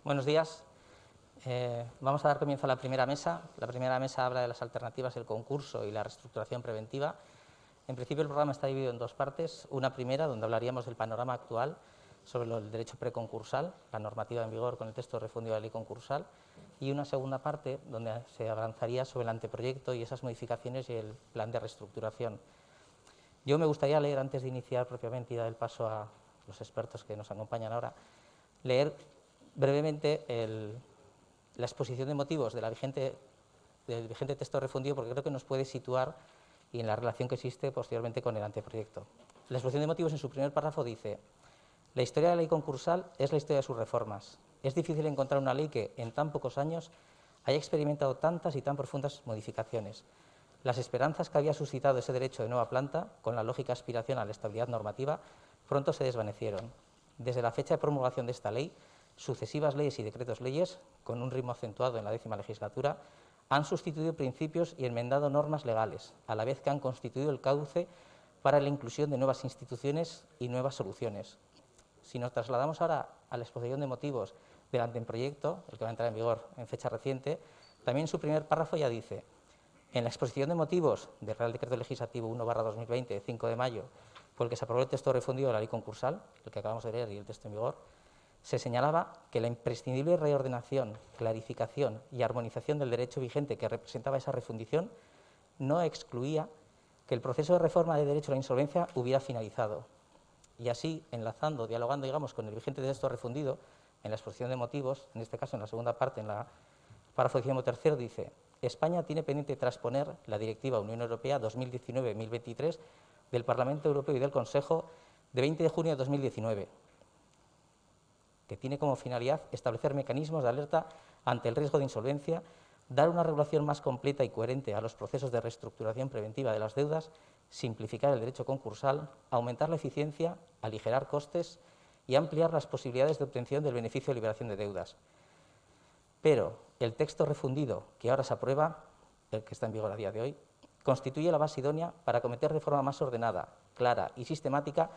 Buenos días. Vamos a dar comienzo a la primera mesa. La primera mesa habla de las alternativas, el concurso y la reestructuración preventiva. En principio el programa está dividido en dos partes. Una primera, donde hablaríamos del panorama actual sobre el derecho preconcursal, la normativa en vigor con el texto refundido de la ley concursal, y una segunda parte donde se avanzaría sobre el anteproyecto y esas modificaciones y el plan de reestructuración. Yo me gustaría leer, antes de iniciar propiamente y dar el paso a los expertos que nos acompañan ahora, leer brevemente la exposición de motivos del vigente texto refundido, porque creo que nos puede situar y en la relación que existe posteriormente con el anteproyecto. La exposición de motivos en su primer párrafo dice: la historia de la ley concursal es la historia de sus reformas. Es difícil encontrar una ley que, en tan pocos años, haya experimentado tantas y tan profundas modificaciones. Las esperanzas que había suscitado ese derecho de nueva planta, con la lógica aspiración a la estabilidad normativa, pronto se desvanecieron. Desde la fecha de promulgación de esta ley, sucesivas leyes y decretos leyes, con un ritmo acentuado en la 10ª legislatura, han sustituido principios y enmendado normas legales, a la vez que han constituido el cauce para la inclusión de nuevas instituciones y nuevas soluciones. Si nos trasladamos ahora a la exposición de motivos del anteproyecto, el que va a entrar en vigor en fecha reciente, también en su primer párrafo ya dice: en la exposición de motivos del Real Decreto Legislativo 1/2020, de 5 de mayo, por el que se aprobó el texto refundido de la ley concursal, el que acabamos de leer y el texto en vigor, se señalaba que la imprescindible reordenación, clarificación y armonización del derecho vigente que representaba esa refundición no excluía que el proceso de reforma de derecho a la insolvencia hubiera finalizado. Y así, enlazando, dialogando, digamos, con el vigente texto refundido, en la exposición de motivos, en este caso en la segunda parte, en la párrafo 13º, dice: España tiene pendiente transponer la Directiva Unión Europea 2019-1023 del Parlamento Europeo y del Consejo de 20 de junio de 2019, que tiene como finalidad establecer mecanismos de alerta ante el riesgo de insolvencia, dar una regulación más completa y coherente a los procesos de reestructuración preventiva de las deudas, simplificar el derecho concursal, aumentar la eficiencia, aligerar costes y ampliar las posibilidades de obtención del beneficio de liberación de deudas. Pero el texto refundido que ahora se aprueba, el que está en vigor a día de hoy, constituye la base idónea para acometer de forma más ordenada, clara y sistemática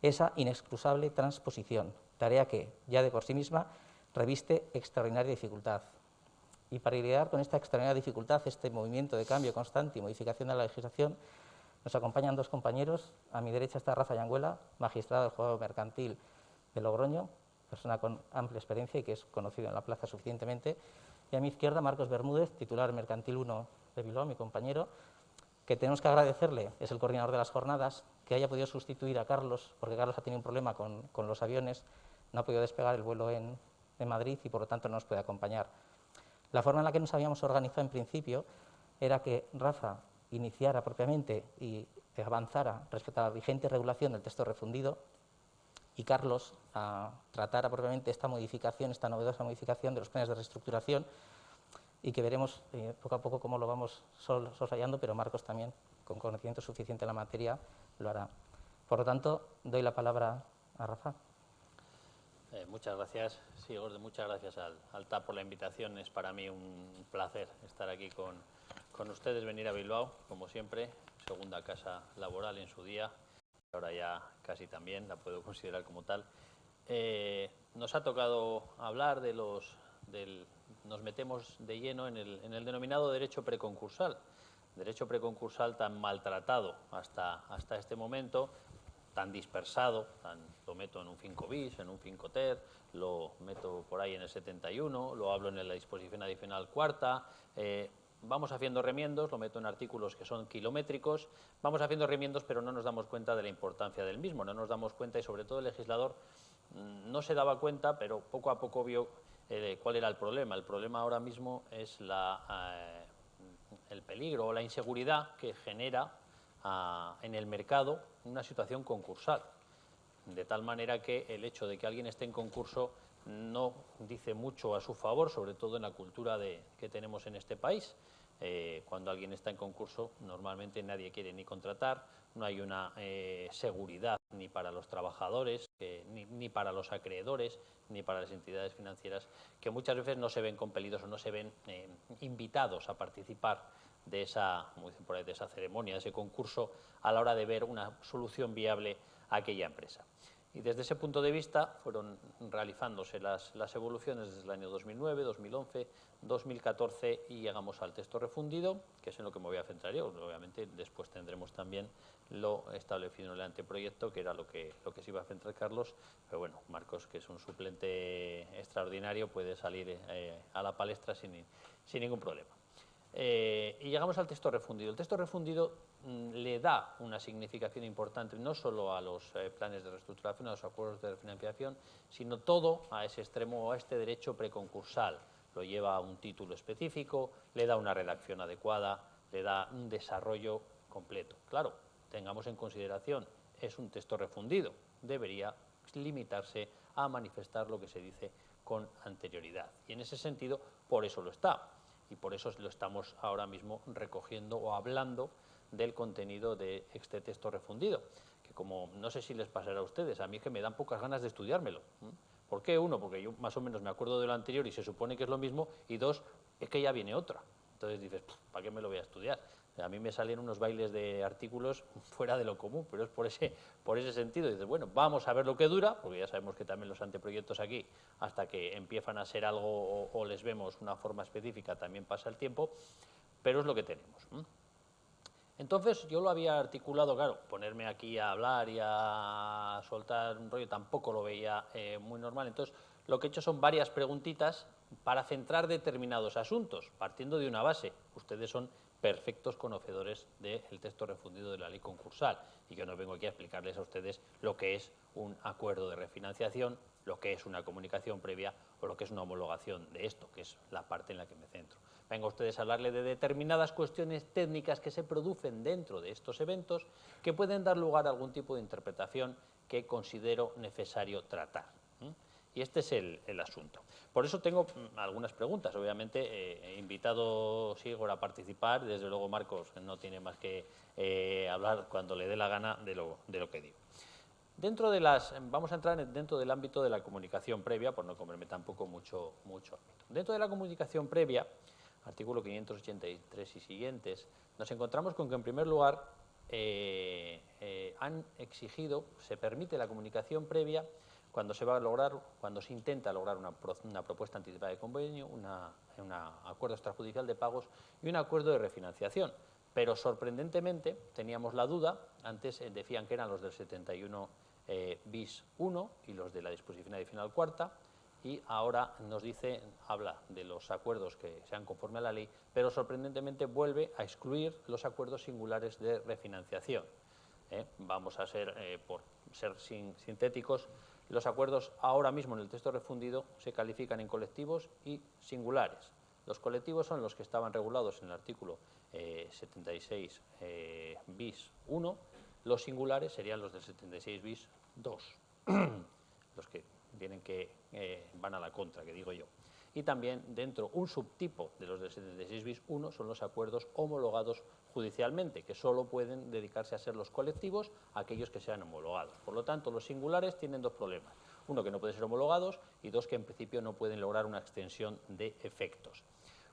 esa inexcusable transposición, tarea que, ya de por sí misma, reviste extraordinaria dificultad. Y para lidiar con esta extraordinaria dificultad, este movimiento de cambio constante y modificación de la legislación, nos acompañan dos compañeros. A mi derecha está Rafa Yanguela, magistrado del Juzgado Mercantil de Logroño, persona con amplia experiencia y que es conocido en la plaza suficientemente. Y a mi izquierda, Marcos Bermúdez, titular Mercantil 1 de Bilbao, mi compañero, que tenemos que agradecerle, es el coordinador de las jornadas, que haya podido sustituir a Carlos, porque Carlos ha tenido un problema con los aviones, no ha podido despegar el vuelo en Madrid y por lo tanto no nos puede acompañar. La forma en la que nos habíamos organizado en principio era que Rafa iniciara propiamente y avanzara respecto a la vigente regulación del texto refundido y Carlos tratara propiamente esta modificación, esta novedosa modificación de los planes de reestructuración, y que veremos poco a poco cómo lo vamos soslayando, pero Marcos también, con conocimiento suficiente en la materia, lo hará. Por lo tanto, doy la palabra a Rafa. Muchas gracias, sí, Gordon, muchas gracias al TAP por la invitación. Es para mí un placer estar aquí con ustedes, venir a Bilbao, como siempre, segunda casa laboral en su día, ahora ya casi también la puedo considerar como tal. Nos ha tocado hablar nos metemos de lleno en el denominado derecho preconcursal tan maltratado hasta este momento, tan dispersado, lo meto en un 5 bis, en un 5 ter, lo meto por ahí en el 71, lo hablo en la disposición adicional cuarta, vamos haciendo remiendos, lo meto en artículos que son kilométricos, vamos haciendo remiendos pero no nos damos cuenta de la importancia del mismo, no nos damos cuenta y sobre todo el legislador no se daba cuenta, pero poco a poco vio cuál era el problema. El problema ahora mismo es el peligro o la inseguridad que genera en el mercado una situación concursal, de tal manera que el hecho de que alguien esté en concurso no dice mucho a su favor, sobre todo en la cultura que tenemos en este país. Cuando alguien está en concurso, normalmente nadie quiere ni contratar, no hay una seguridad ni para los trabajadores, ni para los acreedores, ni para las entidades financieras, que muchas veces no se ven compelidos o no se ven invitados a participar de esa ceremonia, de ese concurso, a la hora de ver una solución viable a aquella empresa. Y desde ese punto de vista fueron realizándose las evoluciones desde el año 2009, 2011, 2014 y llegamos al texto refundido, que es en lo que me voy a centrar yo. Obviamente después tendremos también lo establecido en el anteproyecto, que era lo que se iba a centrar Carlos, pero bueno, Marcos, que es un suplente extraordinario, puede salir a la palestra sin ningún problema. Y llegamos al texto refundido. El texto refundido le da una significación importante no solo a los planes de reestructuración, a los acuerdos de refinanciación, sino todo a ese extremo o a este derecho preconcursal. Lo lleva a un título específico, le da una redacción adecuada, le da un desarrollo completo. Claro, tengamos en consideración, es un texto refundido, debería limitarse a manifestar lo que se dice con anterioridad. Y en ese sentido, por eso lo está. Y por eso lo estamos ahora mismo recogiendo o hablando del contenido de este texto refundido, que como no sé si les pasará a ustedes, a mí es que me dan pocas ganas de estudiármelo. ¿Por qué? Uno, porque yo más o menos me acuerdo de lo anterior y se supone que es lo mismo, y dos, es que ya viene otra. Entonces dices, ¿para qué me lo voy a estudiar? A mí me salen unos bailes de artículos fuera de lo común, pero es por ese sentido. Dices, bueno, vamos a ver lo que dura, porque ya sabemos que también los anteproyectos aquí, hasta que empiezan a ser algo o les vemos una forma específica, también pasa el tiempo, pero es lo que tenemos. Entonces yo lo había articulado, claro, ponerme aquí a hablar y a soltar un rollo tampoco lo veía muy normal. Entonces lo que he hecho son varias preguntitas para centrar determinados asuntos, partiendo de una base. Ustedes son perfectos conocedores del texto refundido de la ley concursal y yo no vengo aquí a explicarles a ustedes lo que es un acuerdo de refinanciación, lo que es una comunicación previa o lo que es una homologación de esto, que es la parte en la que me centro. Vengo a ustedes a hablarles de determinadas cuestiones técnicas que se producen dentro de estos eventos que pueden dar lugar a algún tipo de interpretación que considero necesario tratar. Y este es el asunto. Por eso tengo algunas preguntas. Obviamente he invitado a Sigor a participar. Desde luego Marcos no tiene más que hablar cuando le dé la gana de lo que digo. Vamos a entrar dentro del ámbito de la comunicación previa, por no comerme tampoco mucho ámbito. Dentro de la comunicación previa, artículo 583 y siguientes, nos encontramos con que en primer lugar han exigido, se permite la comunicación previa cuando se intenta lograr una propuesta anticipada de convenio, un acuerdo extrajudicial de pagos y un acuerdo de refinanciación. Pero sorprendentemente teníamos la duda, antes decían que eran los del 71 bis 1 y los de la disposición adicional cuarta, y ahora habla de los acuerdos que sean conforme a la ley, pero sorprendentemente vuelve a excluir los acuerdos singulares de refinanciación. Vamos a por ser sintéticos, los acuerdos ahora mismo en el texto refundido se califican en colectivos y singulares. Los colectivos son los que estaban regulados en el artículo 76 bis 1, los singulares serían los del 76 bis 2, los que van a la contra, que digo yo. Y también dentro, un subtipo de los del 76 bis 1 son los acuerdos homologados judicialmente, que solo pueden dedicarse a ser los colectivos aquellos que sean homologados. Por lo tanto, los singulares tienen dos problemas. Uno, que no pueden ser homologados, y dos, que en principio no pueden lograr una extensión de efectos.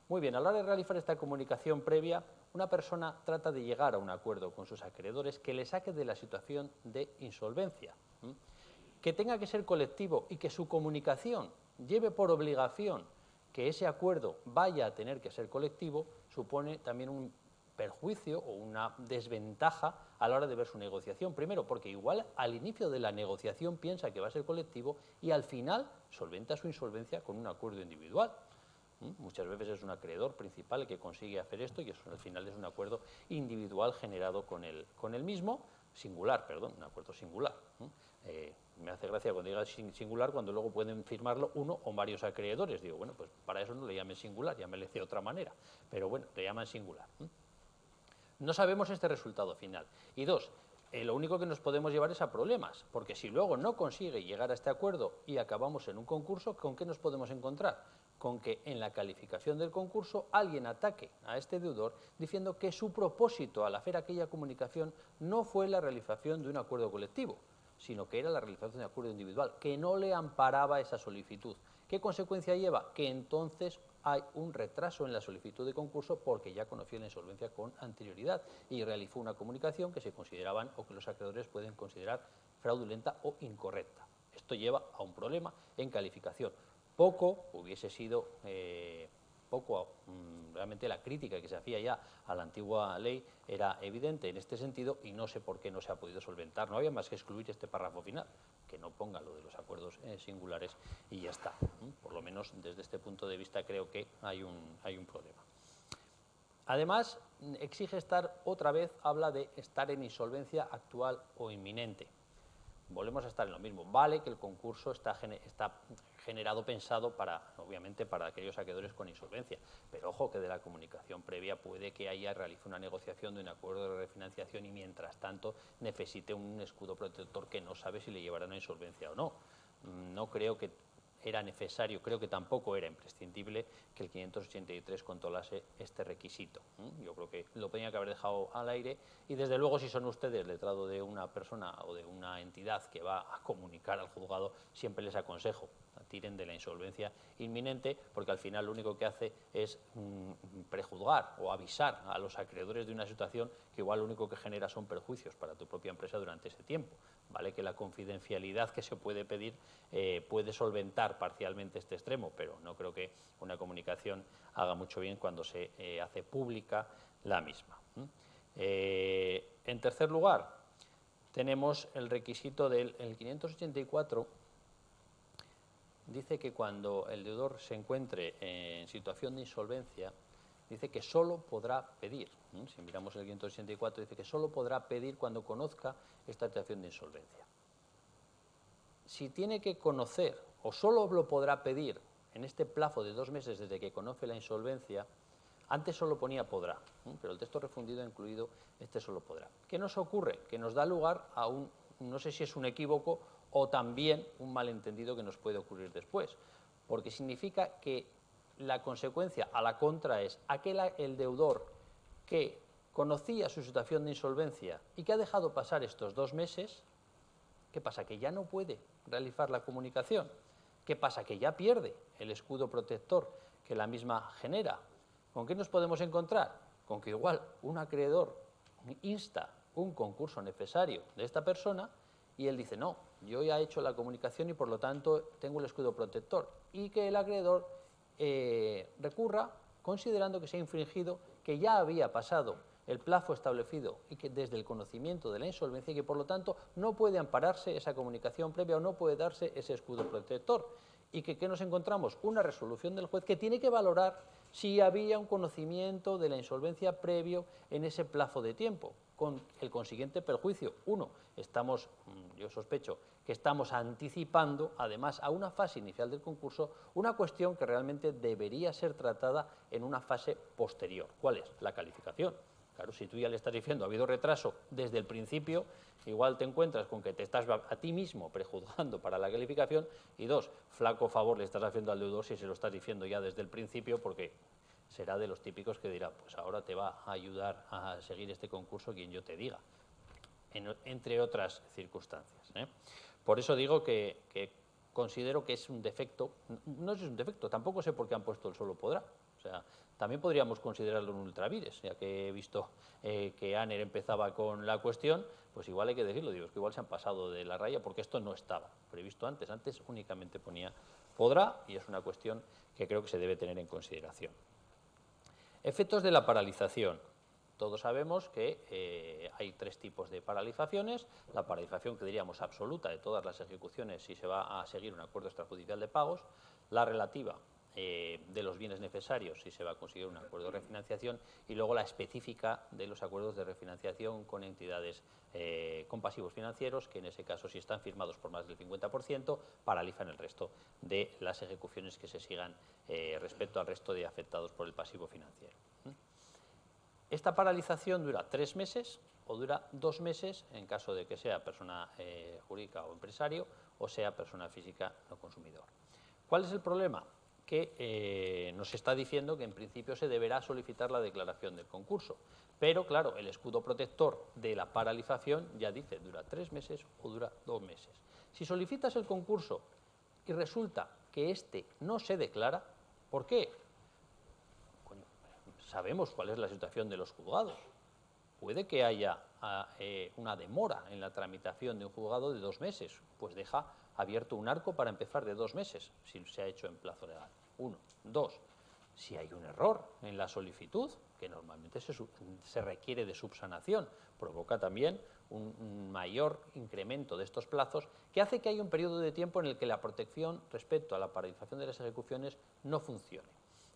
Muy bien, a la hora de realizar esta comunicación previa, una persona trata de llegar a un acuerdo con sus acreedores que le saque de la situación de insolvencia. Que tenga que ser colectivo y que su comunicación lleve por obligación que ese acuerdo vaya a tener que ser colectivo, supone también un perjuicio o una desventaja a la hora de ver su negociación. Primero, porque igual al inicio de la negociación piensa que va a ser colectivo y al final solventa su insolvencia con un acuerdo individual. Muchas veces es un acreedor principal el que consigue hacer esto y eso al final es un acuerdo individual generado con el mismo, un acuerdo singular. Me hace gracia cuando diga singular, cuando luego pueden firmarlo uno o varios acreedores. Digo, bueno, pues para eso no le llamen singular, llámele de otra manera. Pero bueno, le llaman singular. No sabemos este resultado final. Y dos, lo único que nos podemos llevar es a problemas, porque si luego no consigue llegar a este acuerdo y acabamos en un concurso, ¿con qué nos podemos encontrar? Con que en la calificación del concurso alguien ataque a este deudor diciendo que su propósito al hacer aquella comunicación no fue la realización de un acuerdo colectivo, sino que era la realización de un acuerdo individual, que no le amparaba esa solicitud. ¿Qué consecuencia lleva? Que entonces hay un retraso en la solicitud de concurso porque ya conoció la insolvencia con anterioridad y realizó una comunicación que se consideraban o que los acreedores pueden considerar fraudulenta o incorrecta. Esto lleva a un problema en calificación. Poco hubiese sido, realmente la crítica que se hacía ya a la antigua ley era evidente en este sentido y no sé por qué no se ha podido solventar. No había más que excluir este párrafo final, que no ponga lo de los acuerdos singulares y ya está. Por lo menos desde este punto de vista creo que hay un problema. Además, exige estar, otra vez, habla de estar en insolvencia actual o inminente. Volvemos a estar en lo mismo. Vale que el concurso está generado, pensado obviamente, para aquellos acreedores con insolvencia, pero ojo que de la comunicación previa puede que realice una negociación de un acuerdo de refinanciación y mientras tanto necesite un escudo protector que no sabe si le llevará a una insolvencia o no. No creo que era necesario, creo que tampoco era imprescindible que el 583 controlase este requisito. Yo creo que lo tenía que haber dejado al aire y desde luego si son ustedes letrado de una persona o de una entidad que va a comunicar al juzgado, siempre les aconsejo, tiren de la insolvencia inminente porque al final lo único que hace es prejuzgar o avisar a los acreedores de una situación que igual lo único que genera son perjuicios para tu propia empresa durante ese tiempo. Vale que la confidencialidad que se puede pedir puede solventar parcialmente este extremo, pero no creo que una comunicación haga mucho bien cuando se hace pública la misma. En tercer lugar, tenemos el requisito del 584, dice que cuando el deudor se encuentre en situación de insolvencia, dice que solo podrá pedir, si miramos el 584, dice que solo podrá pedir cuando conozca esta situación de insolvencia. Si tiene que conocer, o solo lo podrá pedir en este plazo de 2 meses desde que conoce la insolvencia, antes solo ponía podrá, pero el texto refundido ha incluido este solo podrá. ¿Qué nos ocurre? Que nos da lugar a no sé si es un equívoco o también un malentendido que nos puede ocurrir después, porque significa que la consecuencia a la contra es el deudor que conocía su situación de insolvencia y que ha dejado pasar estos 2 meses, ¿qué pasa? Que ya no puede realizar la comunicación. ¿Qué pasa? Que ya pierde el escudo protector que la misma genera. ¿Con qué nos podemos encontrar? Con que igual un acreedor insta un concurso necesario de esta persona y él dice, no, yo ya he hecho la comunicación y por lo tanto tengo el escudo protector. Y que el acreedor recurra considerando que se ha infringido, que ya había pasado el plazo establecido y que desde el conocimiento de la insolvencia y que por lo tanto no puede ampararse esa comunicación previa o no puede darse ese escudo protector. Y que ¿qué nos encontramos? Una resolución del juez que tiene que valorar si había un conocimiento de la insolvencia previo en ese plazo de tiempo, con el consiguiente perjuicio. Uno, yo sospecho que estamos anticipando, además, a una fase inicial del concurso, una cuestión que realmente debería ser tratada en una fase posterior. ¿Cuál es? La calificación. Claro, si tú ya le estás diciendo ha habido retraso desde el principio, igual te encuentras con que te estás a ti mismo prejuzgando para la calificación y 2, flaco favor le estás haciendo al deudor si se lo estás diciendo ya desde el principio porque será de los típicos que dirá, pues ahora te va a ayudar a seguir este concurso quien yo te diga, entre otras circunstancias. Por eso digo que considero que es un defecto, no es un defecto, tampoco sé por qué han puesto el solo podrá. O sea, también podríamos considerarlo un ultravires, ya que he visto que Aner empezaba con la cuestión, pues igual hay que decirlo, digo, es que igual se han pasado de la raya porque esto no estaba previsto antes únicamente ponía podrá y es una cuestión que creo que se debe tener en consideración. Efectos de la paralización. Todos sabemos que hay 3 tipos de paralizaciones, la paralización que diríamos absoluta de todas las ejecuciones si se va a seguir un acuerdo extrajudicial de pagos, la relativa de los bienes necesarios si se va a conseguir un acuerdo de refinanciación y luego la específica de los acuerdos de refinanciación con entidades con pasivos financieros que en ese caso si están firmados por más del 50% paralizan el resto de las ejecuciones que se sigan respecto al resto de afectados por el pasivo financiero. Esta paralización dura 3 meses o dura 2 meses en caso de que sea persona jurídica o empresario o sea persona física no consumidor. ¿Cuál es el problema? Que nos está diciendo que en principio se deberá solicitar la declaración del concurso. Pero, claro, el escudo protector de la paralización ya dice, dura 3 meses o dura 2 meses. Si solicitas el concurso y resulta que este no se declara, ¿por qué? Bueno, sabemos cuál es la situación de los juzgados. Puede que haya una demora en la tramitación de un juzgado de 2 meses, pues deja abierto un arco para empezar de 2 meses, si se ha hecho en plazo legal. 1. 2. Si hay un error en la solicitud, que normalmente se requiere de subsanación, provoca también un mayor incremento de estos plazos, que hace que haya un periodo de tiempo en el que la protección respecto a la paralización de las ejecuciones no funcione.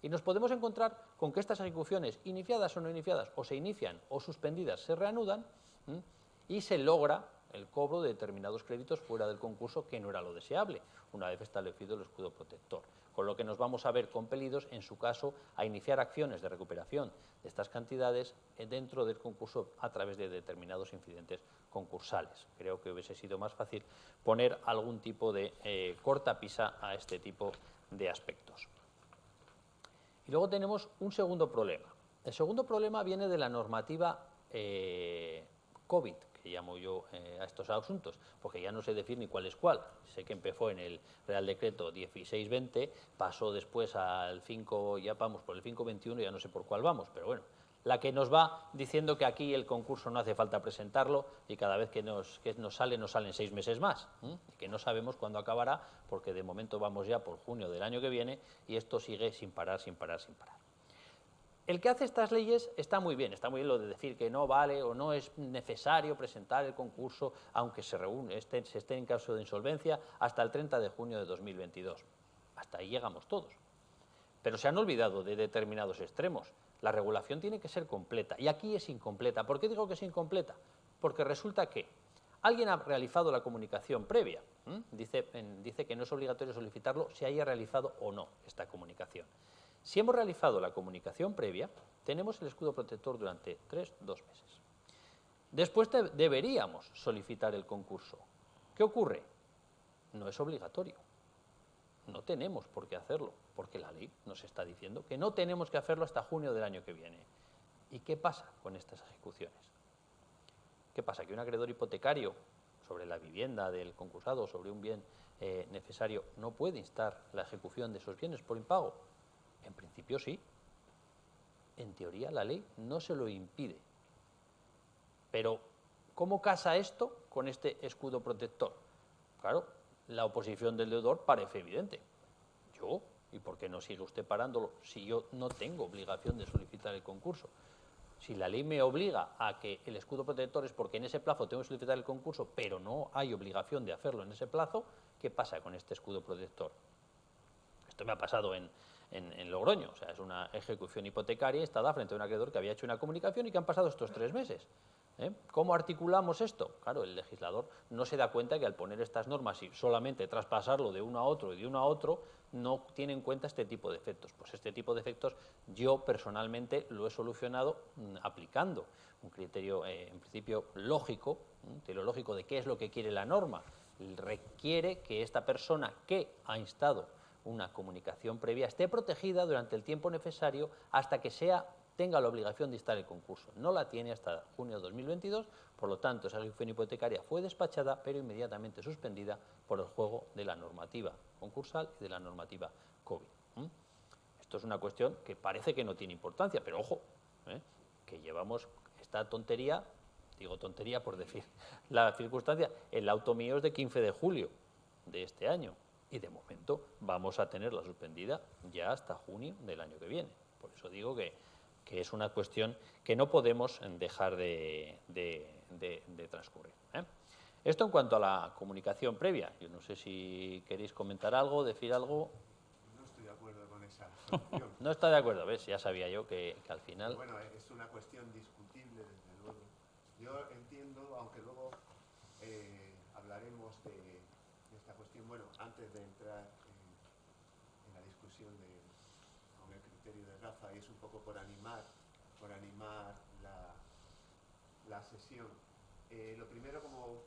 Y nos podemos encontrar con que estas ejecuciones, iniciadas o no iniciadas, o se inician o suspendidas, se reanudan, y se logra el cobro de determinados créditos fuera del concurso, que no era lo deseable, una vez establecido el escudo protector. Con lo que nos vamos a ver compelidos, en su caso, a iniciar acciones de recuperación de estas cantidades dentro del concurso a través de determinados incidentes concursales. Creo que hubiese sido más fácil poner algún tipo de cortapisa a este tipo de aspectos. Y luego tenemos un segundo problema. El segundo problema viene de la normativa COVID, que llamo yo a estos asuntos, porque ya no sé decir ni cuál es cuál. Sé que empezó en el Real Decreto 1620, pasó después al 5, ya vamos por el 521, ya no sé por cuál vamos, pero bueno, la que nos va diciendo que aquí el concurso no hace falta presentarlo y cada vez que nos salen 6 meses más, y que no sabemos cuándo acabará, porque de momento vamos ya por junio del año que viene y esto sigue sin parar, sin parar, sin parar. El que hace estas leyes está muy bien lo de decir que no vale o no es necesario presentar el concurso aunque se esté en caso de insolvencia hasta el 30 de junio de 2022. Hasta ahí llegamos todos. Pero se han olvidado de determinados extremos. La regulación tiene que ser completa y aquí es incompleta. ¿Por qué digo que es incompleta? Porque resulta que alguien ha realizado la comunicación previa. Dice que no es obligatorio solicitarlo si haya realizado o no esta comunicación. Si hemos realizado la comunicación previa, tenemos el escudo protector durante 2 meses. Después deberíamos solicitar el concurso. ¿Qué ocurre? No es obligatorio. No tenemos por qué hacerlo, porque la ley nos está diciendo que no tenemos que hacerlo hasta junio del año que viene. ¿Y qué pasa con estas ejecuciones? ¿Qué pasa? Que un acreedor hipotecario sobre la vivienda del concursado o sobre un bien necesario no puede instar la ejecución de esos bienes por impago. En principio sí. En teoría la ley no se lo impide. Pero, ¿cómo casa esto con este escudo protector? Claro, la oposición del deudor parece evidente. ¿Y por qué no sigue usted parándolo si yo no tengo obligación de solicitar el concurso? Si la ley me obliga a que el escudo protector es porque en ese plazo tengo que solicitar el concurso, pero no hay obligación de hacerlo en ese plazo, ¿qué pasa con este escudo protector? Esto me ha pasado en Logroño, o sea, es una ejecución hipotecaria instada frente a un acreedor que había hecho una comunicación y que han pasado estos 3 meses. ¿Cómo articulamos esto? Claro, el legislador no se da cuenta que al poner estas normas y solamente traspasarlo de uno a otro y de uno a otro, no tiene en cuenta este tipo de efectos. Pues este tipo de efectos yo personalmente lo he solucionado aplicando un criterio, en principio, lógico, teleológico de qué es lo que quiere la norma. Requiere que esta persona que ha instado una comunicación previa esté protegida durante el tiempo necesario hasta que tenga la obligación de instar el concurso. No la tiene hasta junio de 2022, por lo tanto, esa ejecución hipotecaria fue despachada, pero inmediatamente suspendida por el juego de la normativa concursal y de la normativa COVID. Esto es una cuestión que parece que no tiene importancia, pero ojo, que llevamos esta tontería, digo tontería por decir la circunstancia, el auto mío es de 15 de julio de este año y de momento vamos a tenerla suspendida ya hasta junio del año que viene. Por eso digo que es una cuestión que no podemos dejar de transcurrir. Esto en cuanto a la comunicación previa. Yo no sé si queréis comentar algo, decir algo. No estoy de acuerdo con esa solución. No está de acuerdo, ¿ves? Ya sabía yo que al final... Bueno, es una cuestión discutible, desde luego. Yo entiendo, aunque luego hablaremos de esta cuestión, bueno, antes de entrar en la discusión con el criterio de Rafa, y es un poco por animar la sesión. Lo primero, como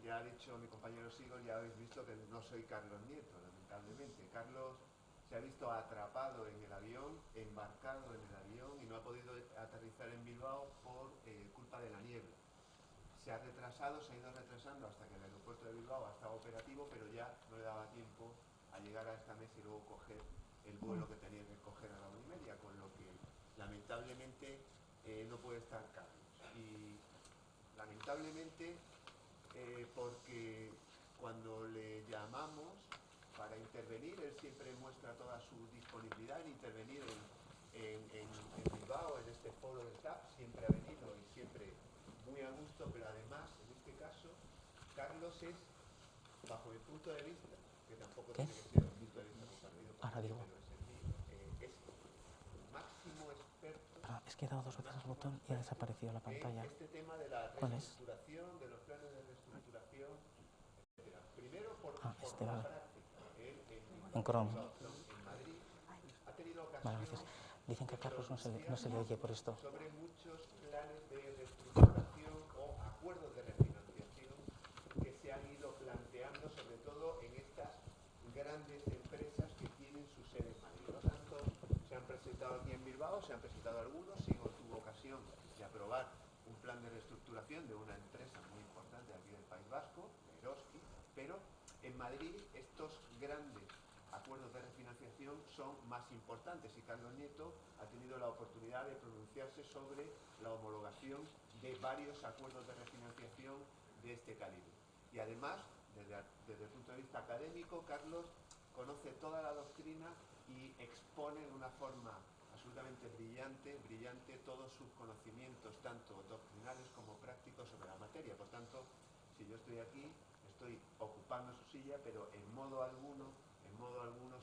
ya ha dicho mi compañero Sigol, ya habéis visto que no soy Carlos Nieto, lamentablemente. Carlos se ha visto atrapado en el avión, embarcado en el avión y no ha podido aterrizar en Bilbao por culpa de la niebla. Se ha ido retrasando hasta que el aeropuerto de Bilbao ha estado operativo, pero ya no le daba tiempo a llegar a esta mesa y luego coger el vuelo que tenía que coger a la 1:30, con lo que lamentablemente no puede estar Carlos. Y lamentablemente, porque cuando le llamamos para intervenir, él siempre muestra toda su disponibilidad en intervenir en Bilbao, en este foro del TAP, siempre ha venido y siempre muy a gusto, pero además, en este caso, Carlos es, bajo mi punto de vista, que tampoco tiene que ser un punto de vista compartido por mí, pero es el mío, es máximo experto. Es que he dado 2 veces al botón y ha desaparecido la pantalla. Este tema de la reestructuración, de los planes de reestructuración, etc. Primero por la práctica. En Chrome. En Madrid ha tenido ocasión. Vale, gracias. Dicen que a Carlos no se le oye por esto. Sobre muchos planes de reestructuración o acuerdos de refinanciación que se han ido planteando, sobre todo en estas grandes empresas que tienen su sede en Madrid. No tanto se han presentado aquí en Bilbao, se han presentado algunos, Sigol tuvo ocasión de aprobar un plan de reestructuración de una empresa muy importante aquí del País Vasco, Eroski, pero en Madrid estos grandes acuerdos de refinanciación son más importantes y Carlos Nieto ha tenido la oportunidad de pronunciarse sobre la homologación de varios acuerdos de refinanciación de este calibre. Y además, desde el punto de vista académico, Carlos conoce toda la doctrina y expone de una forma absolutamente brillante todos sus conocimientos, tanto doctrinales como prácticos sobre la materia. Por tanto, si yo estoy aquí, estoy ocupando su silla, pero en modo alguno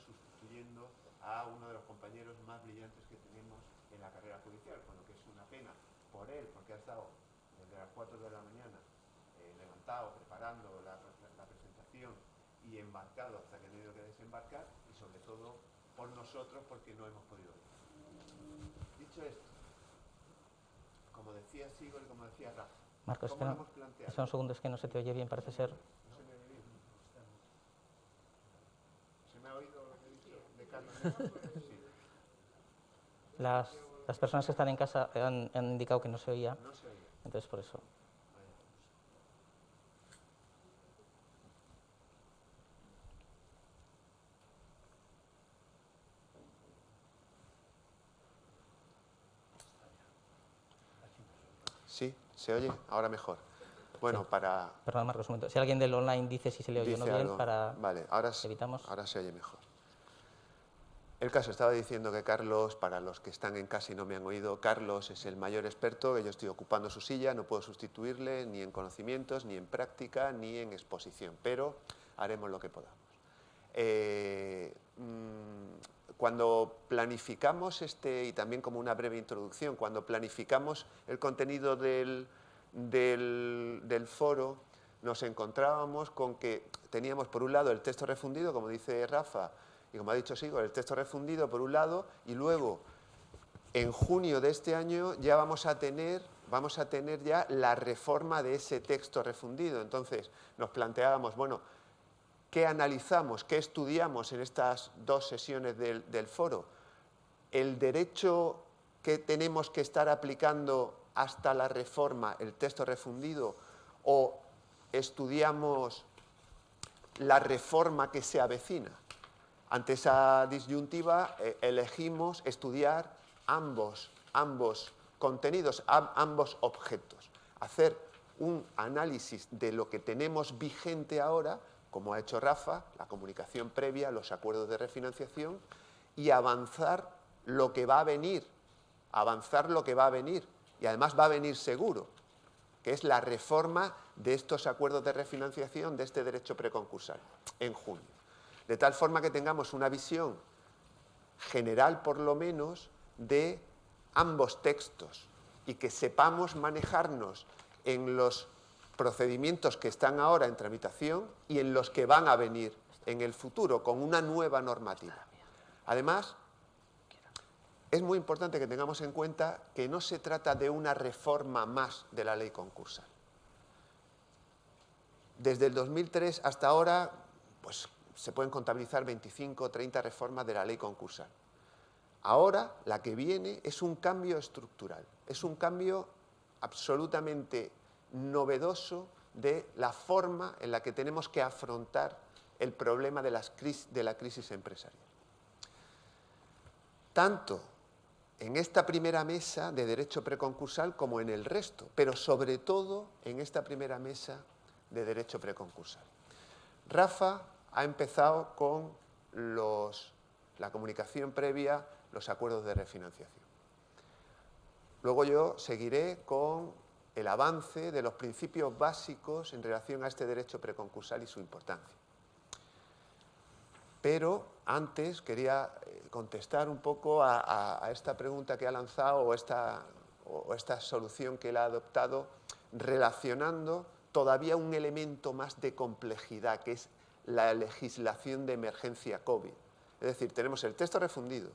sustituyendo a uno de los compañeros más brillantes que tenemos en la carrera judicial, con lo que es una pena por él, porque ha estado desde las 4 de la mañana levantado, preparando la presentación y embarcado hasta que ha tenido que desembarcar, y sobre todo por nosotros, porque no hemos podido ir. Dicho esto, como decía Sigol y como decía Rafa, Marcos, ¿cómo lo hemos planteado? espera un segundo, es que no se te oye bien, parece ser. ¿Se me ha oído lo que he dicho de Carlos? Sí. Las personas que están en casa han indicado que no se oía, No se oía. entonces por eso. Sí, se oye, ahora mejor. Bueno, Sí. para... Perdón, Marcos, un momento. Si alguien del online dice si se le oye o no dice bien, algo. para Vale, ahora evitamos. ahora se oye mejor. El caso, estaba diciendo que Carlos, para los que están en casa y no me han oído, Carlos es el mayor experto, que yo estoy ocupando su silla, no puedo sustituirle ni en conocimientos, ni en práctica, ni en exposición, pero haremos lo que podamos. Cuando planificamos y también como una breve introducción, cuando planificamos el contenido del foro, nos encontrábamos con que teníamos por un lado el texto refundido, como dice Rafa, y como ha dicho Sigol, el texto refundido por un lado, y luego en junio de este año ya vamos a tener ya la reforma de ese texto refundido. Entonces nos planteábamos, bueno, ¿qué analizamos, qué estudiamos en estas 2 sesiones del foro? El derecho que tenemos que estar aplicando hasta la reforma, el texto refundido, o estudiamos la reforma que se avecina. Ante esa disyuntiva elegimos estudiar ambos contenidos, ambos objetos. Hacer un análisis de lo que tenemos vigente ahora, como ha hecho Rafa, la comunicación previa, los acuerdos de refinanciación, y avanzar lo que va a venir, y además va a venir seguro, que es la reforma de estos acuerdos de refinanciación de este derecho preconcursal en junio. De tal forma que tengamos una visión general, por lo menos, de ambos textos y que sepamos manejarnos en los procedimientos que están ahora en tramitación y en los que van a venir en el futuro con una nueva normativa. Además, es muy importante que tengamos en cuenta que no se trata de una reforma más de la ley concursal. Desde el 2003 hasta ahora, pues se pueden contabilizar 25 o 30 reformas de la ley concursal. Ahora, la que viene es un cambio estructural, es un cambio absolutamente novedoso de la forma en la que tenemos que afrontar el problema de la crisis empresarial. Tanto en esta primera mesa de derecho preconcursal como en el resto, pero sobre todo en esta primera mesa de derecho preconcursal. Rafa ha empezado con la comunicación previa, los acuerdos de refinanciación. Luego yo seguiré con el avance de los principios básicos en relación a este derecho preconcursal y su importancia. Pero antes quería contestar un poco a esta pregunta que ha lanzado o esta solución que él ha adoptado, relacionando todavía un elemento más de complejidad, que es la legislación de emergencia COVID. Es decir, tenemos el texto refundido,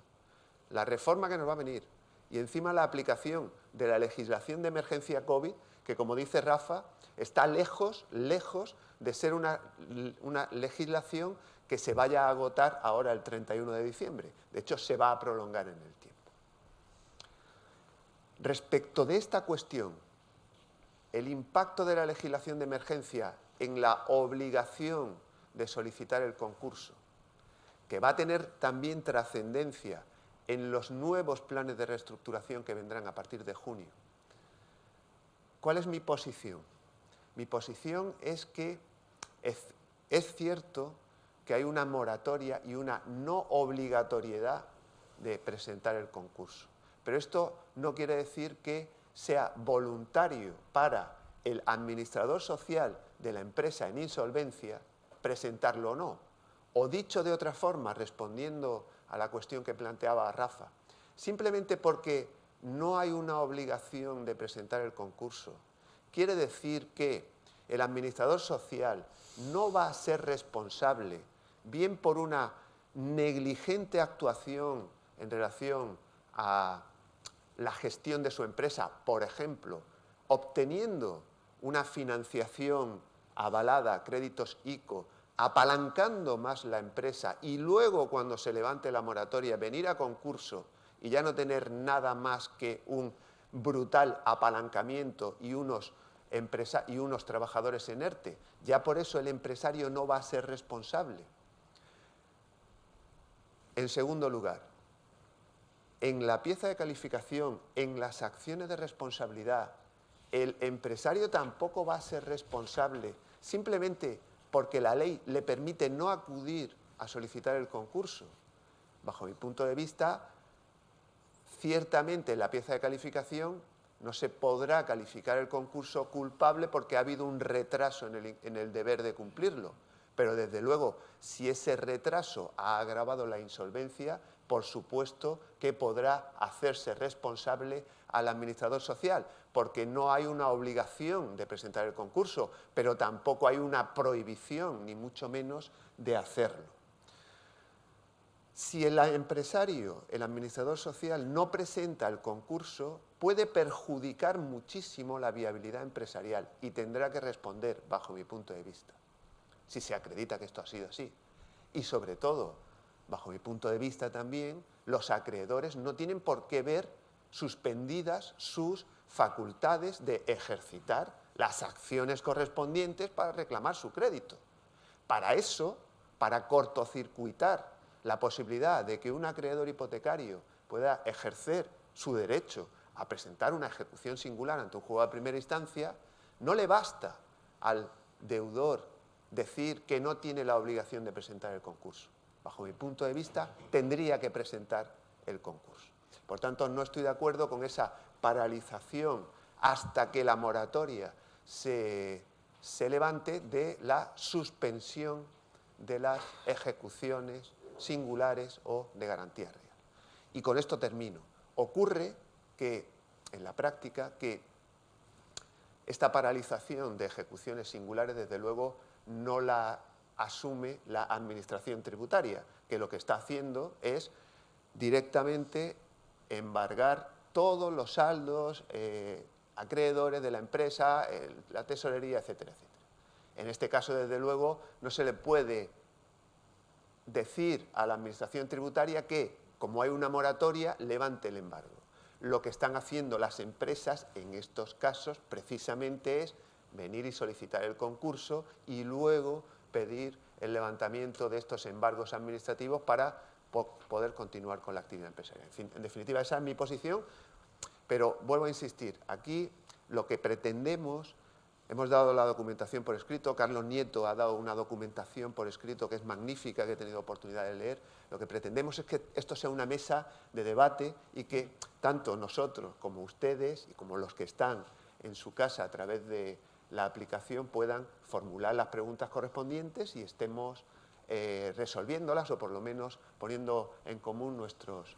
la reforma que nos va a venir y encima la aplicación de la legislación de emergencia COVID, que como dice Rafa, está lejos de ser una legislación que se vaya a agotar ahora el 31 de diciembre. De hecho, se va a prolongar en el tiempo. Respecto de esta cuestión, el impacto de la legislación de emergencia en la obligación de solicitar el concurso, que va a tener también trascendencia en los nuevos planes de reestructuración que vendrán a partir de junio. ¿Cuál es mi posición? Mi posición es que es cierto que hay una moratoria y una no obligatoriedad de presentar el concurso. Pero esto no quiere decir que sea voluntario para el administrador social de la empresa en insolvencia presentarlo o no. O dicho de otra forma, respondiendo a la cuestión que planteaba Rafa, simplemente porque no hay una obligación de presentar el concurso, quiere decir que el administrador social no va a ser responsable, bien por una negligente actuación en relación a la gestión de su empresa, por ejemplo, obteniendo una financiación avalada, créditos ICO, apalancando más la empresa y luego cuando se levante la moratoria venir a concurso y ya no tener nada más que un brutal apalancamiento y unos trabajadores en ERTE. Ya por eso el empresario no va a ser responsable. En segundo lugar, en la pieza de calificación, en las acciones de responsabilidad, el empresario tampoco va a ser responsable simplemente porque la ley le permite no acudir a solicitar el concurso. Bajo mi punto de vista, ciertamente en la pieza de calificación no se podrá calificar el concurso culpable porque ha habido un retraso en el deber de cumplirlo. Pero desde luego, si ese retraso ha agravado la insolvencia, por supuesto que podrá hacerse responsable al administrador social, porque no hay una obligación de presentar el concurso, pero tampoco hay una prohibición, ni mucho menos, de hacerlo. Si el empresario, el administrador social, no presenta el concurso, puede perjudicar muchísimo la viabilidad empresarial y tendrá que responder, bajo mi punto de vista, si se acredita que esto ha sido así. Y sobre todo, bajo mi punto de vista también, los acreedores no tienen por qué ver suspendidas sus facultades de ejercitar las acciones correspondientes para reclamar su crédito. Para eso, para cortocircuitar la posibilidad de que un acreedor hipotecario pueda ejercer su derecho a presentar una ejecución singular ante un juzgado de primera instancia, no le basta al deudor decir que no tiene la obligación de presentar el concurso. Bajo mi punto de vista, tendría que presentar el concurso. Por tanto, no estoy de acuerdo con esa paralización hasta que la moratoria se levante de la suspensión de las ejecuciones singulares o de garantía real. Y con esto termino. Ocurre que, en la práctica, que esta paralización de ejecuciones singulares, desde luego, no la asume la Administración tributaria, que lo que está haciendo es directamente embargar todos los saldos acreedores de la empresa, la tesorería, etcétera, etcétera. En este caso, desde luego, no se le puede decir a la Administración tributaria que, como hay una moratoria, levante el embargo. Lo que están haciendo las empresas en estos casos precisamente es venir y solicitar el concurso y luego pedir el levantamiento de estos embargos administrativos para poder continuar con la actividad empresarial. En fin, en definitiva, esa es mi posición, pero vuelvo a insistir, aquí lo que pretendemos, hemos dado la documentación por escrito, Carlos Nieto ha dado una documentación por escrito que es magnífica, que he tenido oportunidad de leer. Lo que pretendemos es que esto sea una mesa de debate y que tanto nosotros como ustedes y como los que están en su casa a través de la aplicación puedan formular las preguntas correspondientes y estemos resolviéndolas o por lo menos poniendo en común nuestros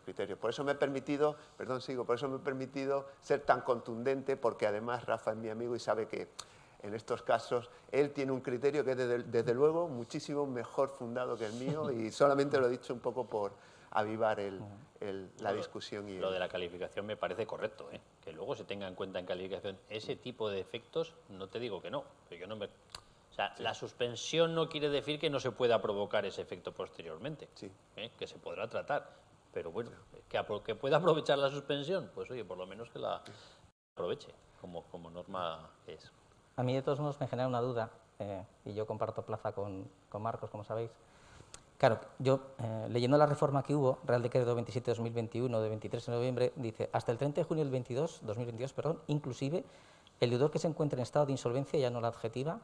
criterios. Por eso me he permitido, por eso me he permitido ser tan contundente, porque además Rafa es mi amigo y sabe que en estos casos él tiene un criterio que es desde luego muchísimo mejor fundado que el mío y solamente lo he dicho un poco por avivar la discusión. Lo de la calificación me parece correcto, ¿eh? Que luego se tenga en cuenta en calificación ese tipo de efectos, no te digo que no, pero yo no me... O sea, sí. La suspensión no quiere decir que no se pueda provocar ese efecto posteriormente, sí. Que se podrá tratar, pero bueno, que pueda aprovechar la suspensión, pues oye, por lo menos que la aproveche como norma que es. A mí de todos modos me genera una duda, y yo comparto plaza con Marcos, como sabéis. Claro, yo leyendo la reforma que hubo, Real Decreto 27/2021 de 23 de noviembre, dice hasta el 30 de junio del 2022, inclusive el deudor que se encuentre en estado de insolvencia, ya no la adjetiva,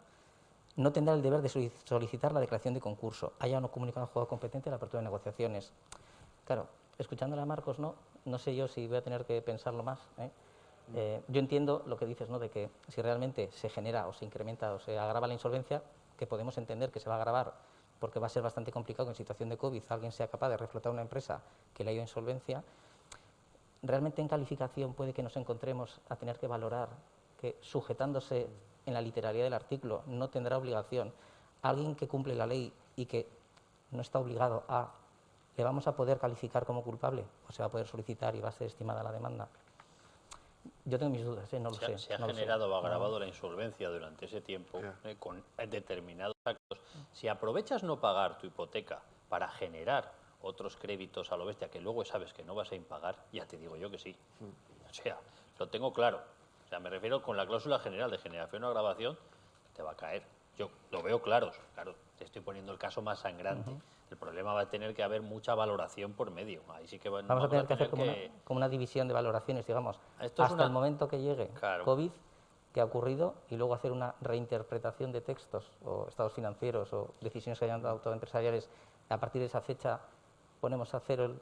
no tendrá el deber de solicitar la declaración de concurso, haya no comunicado al juzgado competente la apertura de negociaciones. Claro, escuchándole a Marcos, no sé yo si voy a tener que pensarlo más. Yo entiendo lo que dices, ¿no? De que si realmente se genera o se incrementa o se agrava la insolvencia, que podemos entender que se va a agravar porque va a ser bastante complicado que en situación de COVID alguien sea capaz de reflotar una empresa que le ha ido a insolvencia. Realmente en calificación puede que nos encontremos a tener que valorar que, sujetándose en la literalidad del artículo, no tendrá obligación alguien que cumple la ley y que no está obligado a... ¿Le vamos a poder calificar como culpable o se va a poder solicitar y va a ser estimada la demanda? Yo tengo mis dudas, no lo sé. Se ha generado o agravado la insolvencia durante ese tiempo con determinados actos. Si aprovechas no pagar tu hipoteca para generar otros créditos a lo bestia que luego sabes que no vas a impagar, ya te digo yo que sí. O sea, lo tengo claro. O sea, me refiero con la cláusula general de generación o agravación, te va a caer. Yo lo veo claro, te estoy poniendo el caso más sangrante. El problema va a tener que haber mucha valoración por medio. Ahí sí que vamos a tener que hacer como una división de valoraciones, digamos, hasta el momento que llegue COVID, que ha ocurrido, y luego hacer una reinterpretación de textos o estados financieros o decisiones que hayan adoptado empresariales. A partir de esa fecha ponemos a cero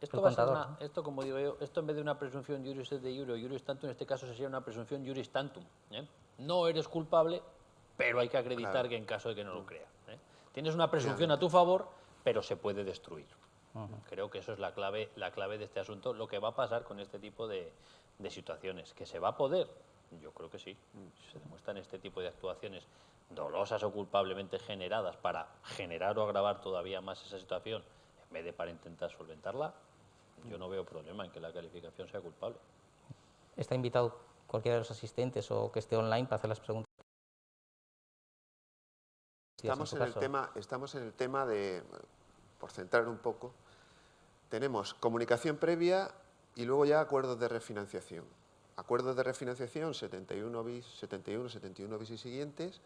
el contador. Esto, como digo yo, esto en vez de una presunción juris de iure o juris tantum, en este caso sería una presunción juris tantum. No eres culpable, pero hay que acreditar que en caso de que no lo creas. Tienes una presunción a tu favor, pero se puede destruir. Creo que eso es la clave de este asunto. Lo que va a pasar con este tipo de situaciones, que se va a poder, yo creo que sí. Si se demuestran este tipo de actuaciones dolosas o culpablemente generadas para generar o agravar todavía más esa situación, en vez de para intentar solventarla, yo no veo problema en que la calificación sea culpable. Está invitado cualquiera de los asistentes o que esté online para hacer las preguntas. Estamos en el tema de, por centrar un poco, tenemos comunicación previa y luego ya acuerdos de refinanciación. Acuerdos de refinanciación 71 bis y siguientes,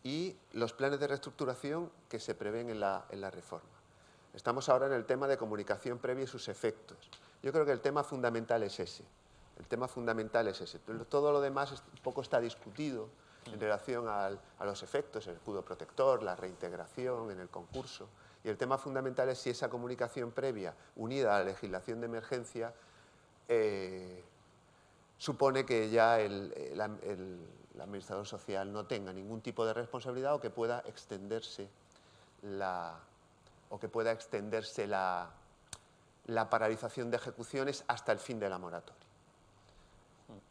y los planes de reestructuración que se prevén en la reforma. Estamos ahora en el tema de comunicación previa y sus efectos. Yo creo que el tema fundamental es ese. Todo lo demás un poco está discutido en relación a los efectos, el escudo protector, la reintegración en el concurso. Y el tema fundamental es si esa comunicación previa, unida a la legislación de emergencia, supone que ya el administrador social no tenga ningún tipo de responsabilidad o que pueda extenderse la paralización de ejecuciones hasta el fin de la moratoria.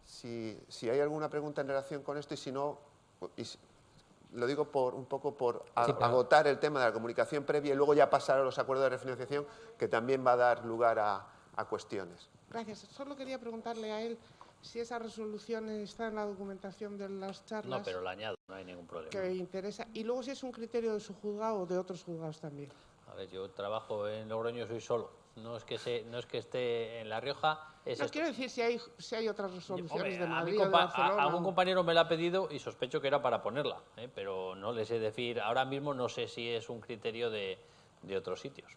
Si hay alguna pregunta en relación con esto, y si no, lo digo un poco por agotar el tema de la comunicación previa y luego ya pasar a los acuerdos de refinanciación, que también va a dar lugar a cuestiones. Gracias. Solo quería preguntarle a él si esa resolución está en la documentación de las charlas. No, pero la añado, no hay ningún problema. Que interesa. Y luego si es un criterio de su juzgado o de otros juzgados también. A ver, yo trabajo en Logroño, soy solo. No es que esté en La Rioja. Quiero decir si hay otras resoluciones de Madrid o de Barcelona. Algún compañero me la ha pedido y sospecho que era para ponerla, pero no le sé decir. Ahora mismo no sé si es un criterio de otros sitios.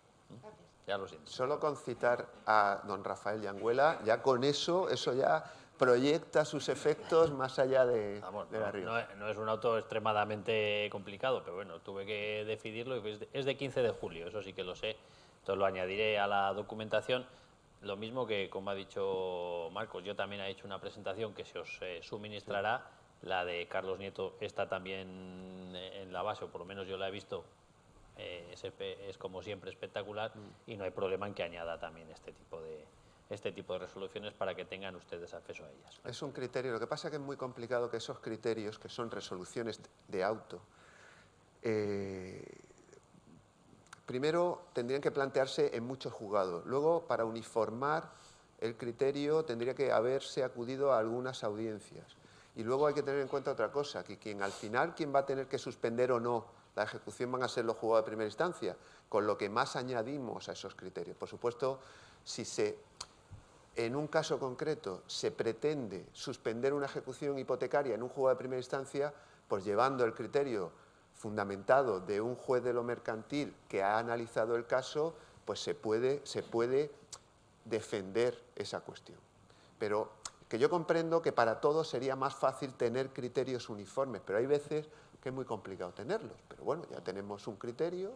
Ya lo siento. Solo con citar a don Rafael Yanguela, ya con eso ya proyecta sus efectos más allá de la Rioja. No es un auto extremadamente complicado, pero bueno, tuve que decidirlo y es de 15 de julio, eso sí que lo sé. Entonces lo añadiré a la documentación. Lo mismo que, como ha dicho Marcos, yo también he hecho una presentación que se os suministrará. La de Carlos Nieto está también en la base, o por lo menos yo la he visto. Es como siempre espectacular y no hay problema en que añada también este tipo de resoluciones para que tengan ustedes acceso a ellas. Es un criterio, lo que pasa es que es muy complicado que esos criterios, que son resoluciones de auto, primero tendrían que plantearse en muchos juzgados, luego para uniformar el criterio tendría que haberse acudido a algunas audiencias y luego hay que tener en cuenta otra cosa, que quien va a tener que suspender o no la ejecución van a ser los juzgados de primera instancia, con lo que más añadimos a esos criterios. Por supuesto, si en un caso concreto se pretende suspender una ejecución hipotecaria en un juzgado de primera instancia, pues llevando el criterio fundamentado de un juez de lo mercantil que ha analizado el caso, pues se puede defender esa cuestión. Pero que yo comprendo que para todos sería más fácil tener criterios uniformes, pero hay veces que es muy complicado tenerlos. Pero bueno, ya tenemos un criterio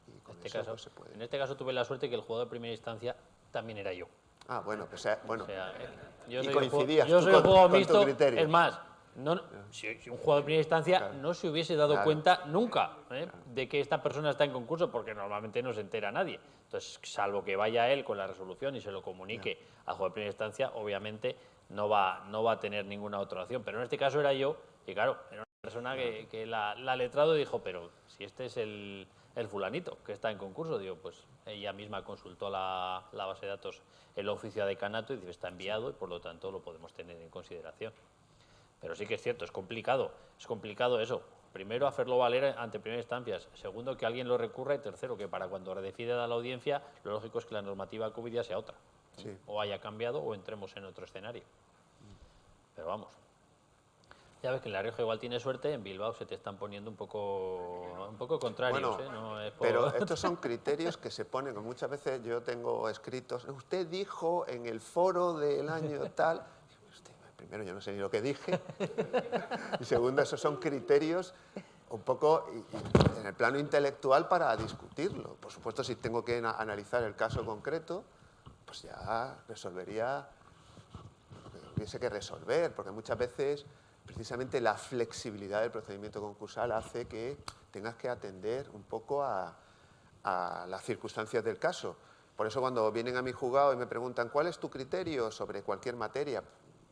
y con eso pues se puede. En este caso tuve la suerte que el jugador de primera instancia también era yo. Ah, bueno, pues bueno. O sea, y coincidías yo soy el juego mixto, tu criterio. es más, si un jugador de primera instancia no se hubiese dado cuenta nunca de que esta persona está en concurso, porque normalmente no se entera nadie. Entonces, salvo que vaya él con la resolución y se lo comunique al jugador de primera instancia, obviamente no va a tener ninguna otra opción. Pero en este caso era yo, y claro, era una persona que la letrado dijo, pero si este es el fulanito que está en concurso, digo, pues ella misma consultó la base de datos, el oficio a decanato y dice, está enviado y por lo tanto lo podemos tener en consideración. Pero sí que es cierto, es complicado eso. Primero, hacerlo valer ante primeras instancias. Segundo, que alguien lo recurra. Y tercero, que para cuando redefida la audiencia, lo lógico es que la normativa COVID ya sea otra. Sí. O haya cambiado o entremos en otro escenario. Pero vamos. Ya ves que en La Rioja igual tienes suerte, en Bilbao se te están poniendo un poco contrarios. Bueno, no es por... pero estos son criterios que se ponen, muchas veces yo tengo escritos, usted dijo en el foro del año tal, primero yo no sé ni lo que dije, y segundo, esos son criterios un poco en el plano intelectual para discutirlo. Por supuesto, si tengo que analizar el caso concreto, pues ya resolvería lo que hubiese que resolver, porque muchas veces precisamente la flexibilidad del procedimiento concursal hace que tengas que atender un poco a las circunstancias del caso. Por eso cuando vienen a mi juzgado y me preguntan ¿cuál es tu criterio sobre cualquier materia?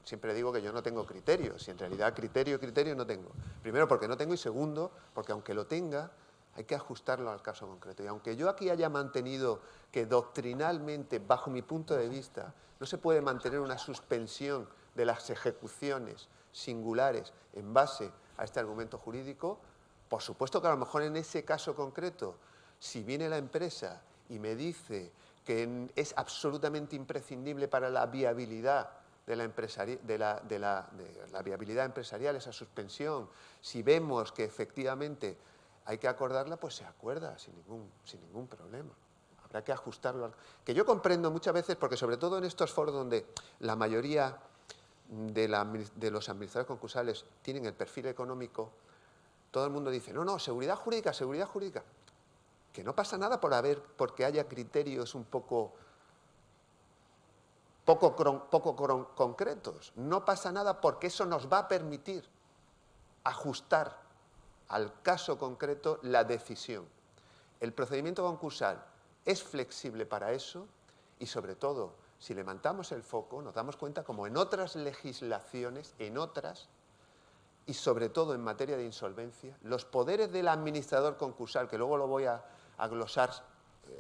Siempre digo que yo no tengo criterio, si en realidad criterio no tengo. Primero porque no tengo y segundo porque aunque lo tenga hay que ajustarlo al caso concreto. Y aunque yo aquí haya mantenido que doctrinalmente, bajo mi punto de vista, no se puede mantener una suspensión de las ejecuciones singulares en base a este argumento jurídico, por supuesto que a lo mejor en ese caso concreto, si viene la empresa y me dice que es absolutamente imprescindible para la viabilidad de la viabilidad empresarial esa suspensión, si vemos que efectivamente hay que acordarla, pues se acuerda sin ningún problema. Habrá que ajustarlo. Que yo comprendo muchas veces, porque sobre todo en estos foros donde la mayoría de los administradores concursales tienen el perfil económico, todo el mundo dice, no, seguridad jurídica. Que no pasa nada porque haya criterios un poco concretos. No pasa nada porque eso nos va a permitir ajustar al caso concreto la decisión. El procedimiento concursal es flexible para eso y sobre todo, si levantamos el foco, nos damos cuenta como en otras legislaciones, y sobre todo en materia de insolvencia, los poderes del administrador concursal, que luego lo voy a glosar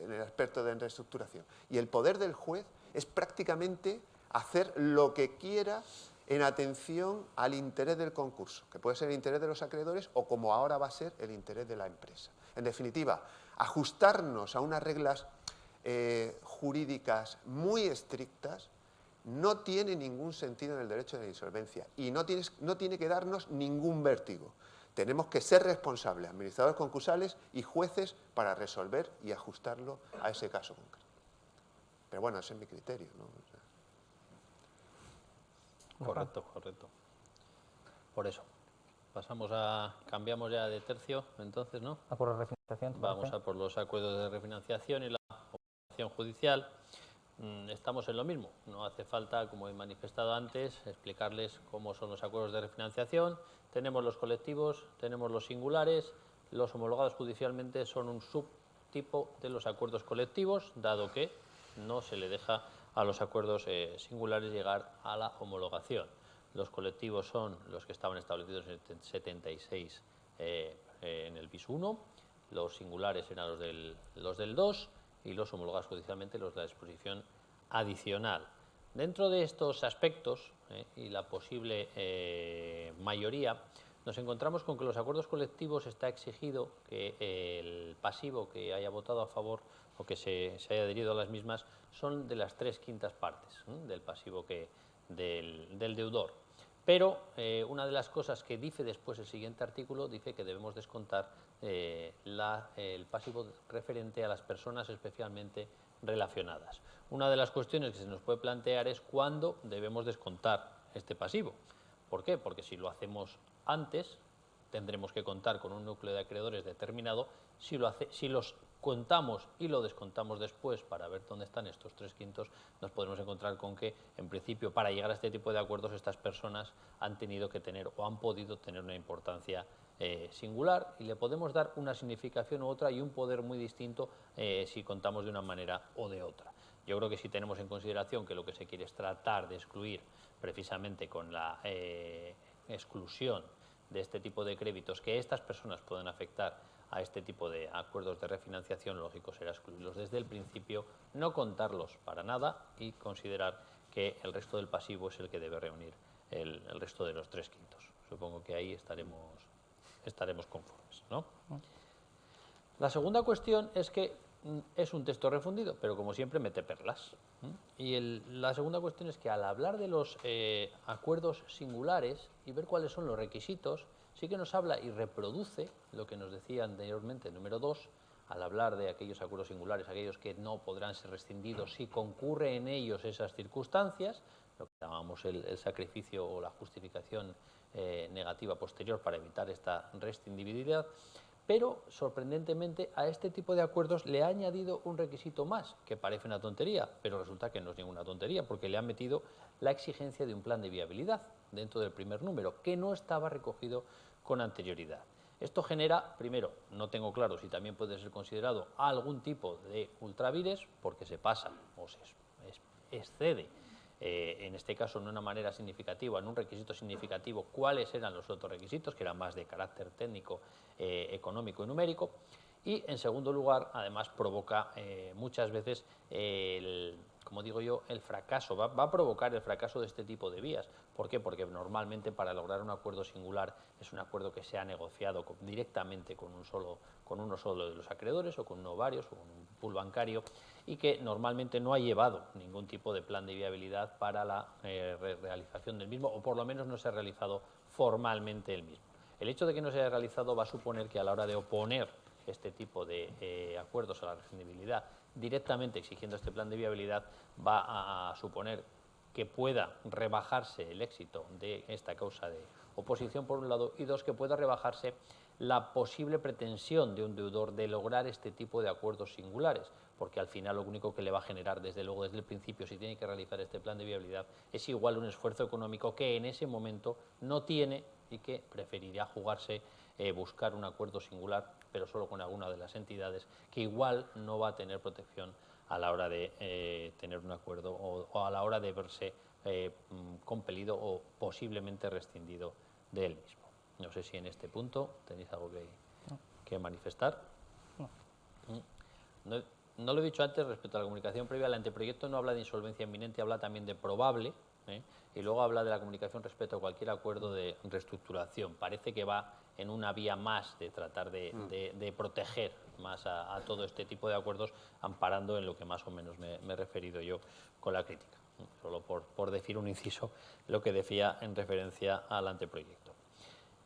en el aspecto de reestructuración, y el poder del juez es prácticamente hacer lo que quiera en atención al interés del concurso, que puede ser el interés de los acreedores o como ahora va a ser el interés de la empresa. En definitiva, ajustarnos a unas reglas jurídicas muy estrictas no tiene ningún sentido en el derecho de la insolvencia y no tiene que darnos ningún vértigo. Tenemos que ser responsables, administradores concursales y jueces, para resolver y ajustarlo a ese caso concreto. Pero bueno, ese es mi criterio, ¿no? Correcto, correcto. Por eso. Cambiamos ya de tercio, entonces, ¿no? A por la refinanciación. ¿te Vamos parece? a por los acuerdos de refinanciación y la operación judicial. Estamos en lo mismo. No hace falta, como he manifestado antes, explicarles cómo son los acuerdos de refinanciación. Tenemos los colectivos, tenemos los singulares. Los homologados judicialmente son un subtipo de los acuerdos colectivos, dado que no se le deja a los acuerdos singulares llegar a la homologación. Los colectivos son los que estaban establecidos en el 76 en el bis 1, los singulares eran los del 2 y los homologados judicialmente los de la disposición adicional. Dentro de estos aspectos y la posible mayoría, nos encontramos con que los acuerdos colectivos está exigido que el pasivo que haya votado a favor o que se haya adherido a las mismas son de las 3/5 partes del pasivo del deudor. Pero una de las cosas que dice después el siguiente artículo, dice que debemos descontar el pasivo referente a las personas especialmente relacionadas. Una de las cuestiones que se nos puede plantear es cuándo debemos descontar este pasivo. ¿Por qué? Porque si lo hacemos antes, tendremos que contar con un núcleo de acreedores determinado. Si los contamos y lo descontamos después para ver dónde están estos 3/5, nos podremos encontrar con que, en principio, para llegar a este tipo de acuerdos, estas personas han tenido que tener o han podido tener una importancia singular, y le podemos dar una significación u otra y un poder muy distinto si contamos de una manera o de otra. Yo creo que si tenemos en consideración que lo que se quiere es tratar de excluir precisamente con la exclusión de este tipo de créditos que estas personas pueden afectar a este tipo de acuerdos de refinanciación, lógico será excluirlos desde el principio, no contarlos para nada y considerar que el resto del pasivo es el que debe reunir el resto de los 3/5. Supongo que ahí estaremos conformes, ¿no? La segunda cuestión es que es un texto refundido, pero como siempre mete perlas. Y la segunda cuestión es que al hablar de los acuerdos singulares y ver cuáles son los requisitos, sí que nos habla y reproduce lo que nos decía anteriormente el número 2, al hablar de aquellos acuerdos singulares, aquellos que no podrán ser rescindidos si concurre en ellos esas circunstancias, lo que llamamos el sacrificio o la justificación negativa posterior para evitar esta rescindibilidad. Pero, sorprendentemente, a este tipo de acuerdos le ha añadido un requisito más, que parece una tontería, pero resulta que no es ninguna tontería, porque le ha metido la exigencia de un plan de viabilidad dentro del primer número, que no estaba recogido con anterioridad. Esto genera, primero, no tengo claro si también puede ser considerado algún tipo de ultravires, porque se pasa o se excede, en este caso de una manera significativa, en un requisito significativo, cuáles eran los otros requisitos, que eran más de carácter técnico, económico y numérico. Y, en segundo lugar, además provoca muchas veces, como digo yo, el fracaso, va a provocar el fracaso de este tipo de vías. ¿Por qué? Porque normalmente para lograr un acuerdo singular es un acuerdo que se ha negociado directamente con uno solo de los acreedores, o con uno varios, o con un pool bancario, y que normalmente no ha llevado ningún tipo de plan de viabilidad para la realización del mismo, o por lo menos no se ha realizado formalmente el mismo. El hecho de que no se haya realizado va a suponer que a la hora de oponer este tipo de acuerdos a la rescindibilidad, directamente exigiendo este plan de viabilidad, va a suponer que pueda rebajarse el éxito de esta causa de oposición, por un lado, y dos, que pueda rebajarse la posible pretensión de un deudor de lograr este tipo de acuerdos singulares, porque al final lo único que le va a generar, desde luego, desde el principio, si tiene que realizar este plan de viabilidad, es igual un esfuerzo económico que en ese momento no tiene y que preferiría jugarse, buscar un acuerdo singular, pero solo con alguna de las entidades, que igual no va a tener protección a la hora de tener un acuerdo o a la hora de verse compelido o posiblemente rescindido de él mismo. No sé si en este punto tenéis algo que manifestar. No lo he dicho antes respecto a la comunicación previa. El anteproyecto no habla de insolvencia inminente, habla también de probable, y luego habla de la comunicación respecto a cualquier acuerdo de reestructuración. Parece que va en una vía más de tratar de proteger más a todo este tipo de acuerdos, amparando en lo que más o menos me he referido yo con la crítica. Solo por decir un inciso lo que decía en referencia al anteproyecto.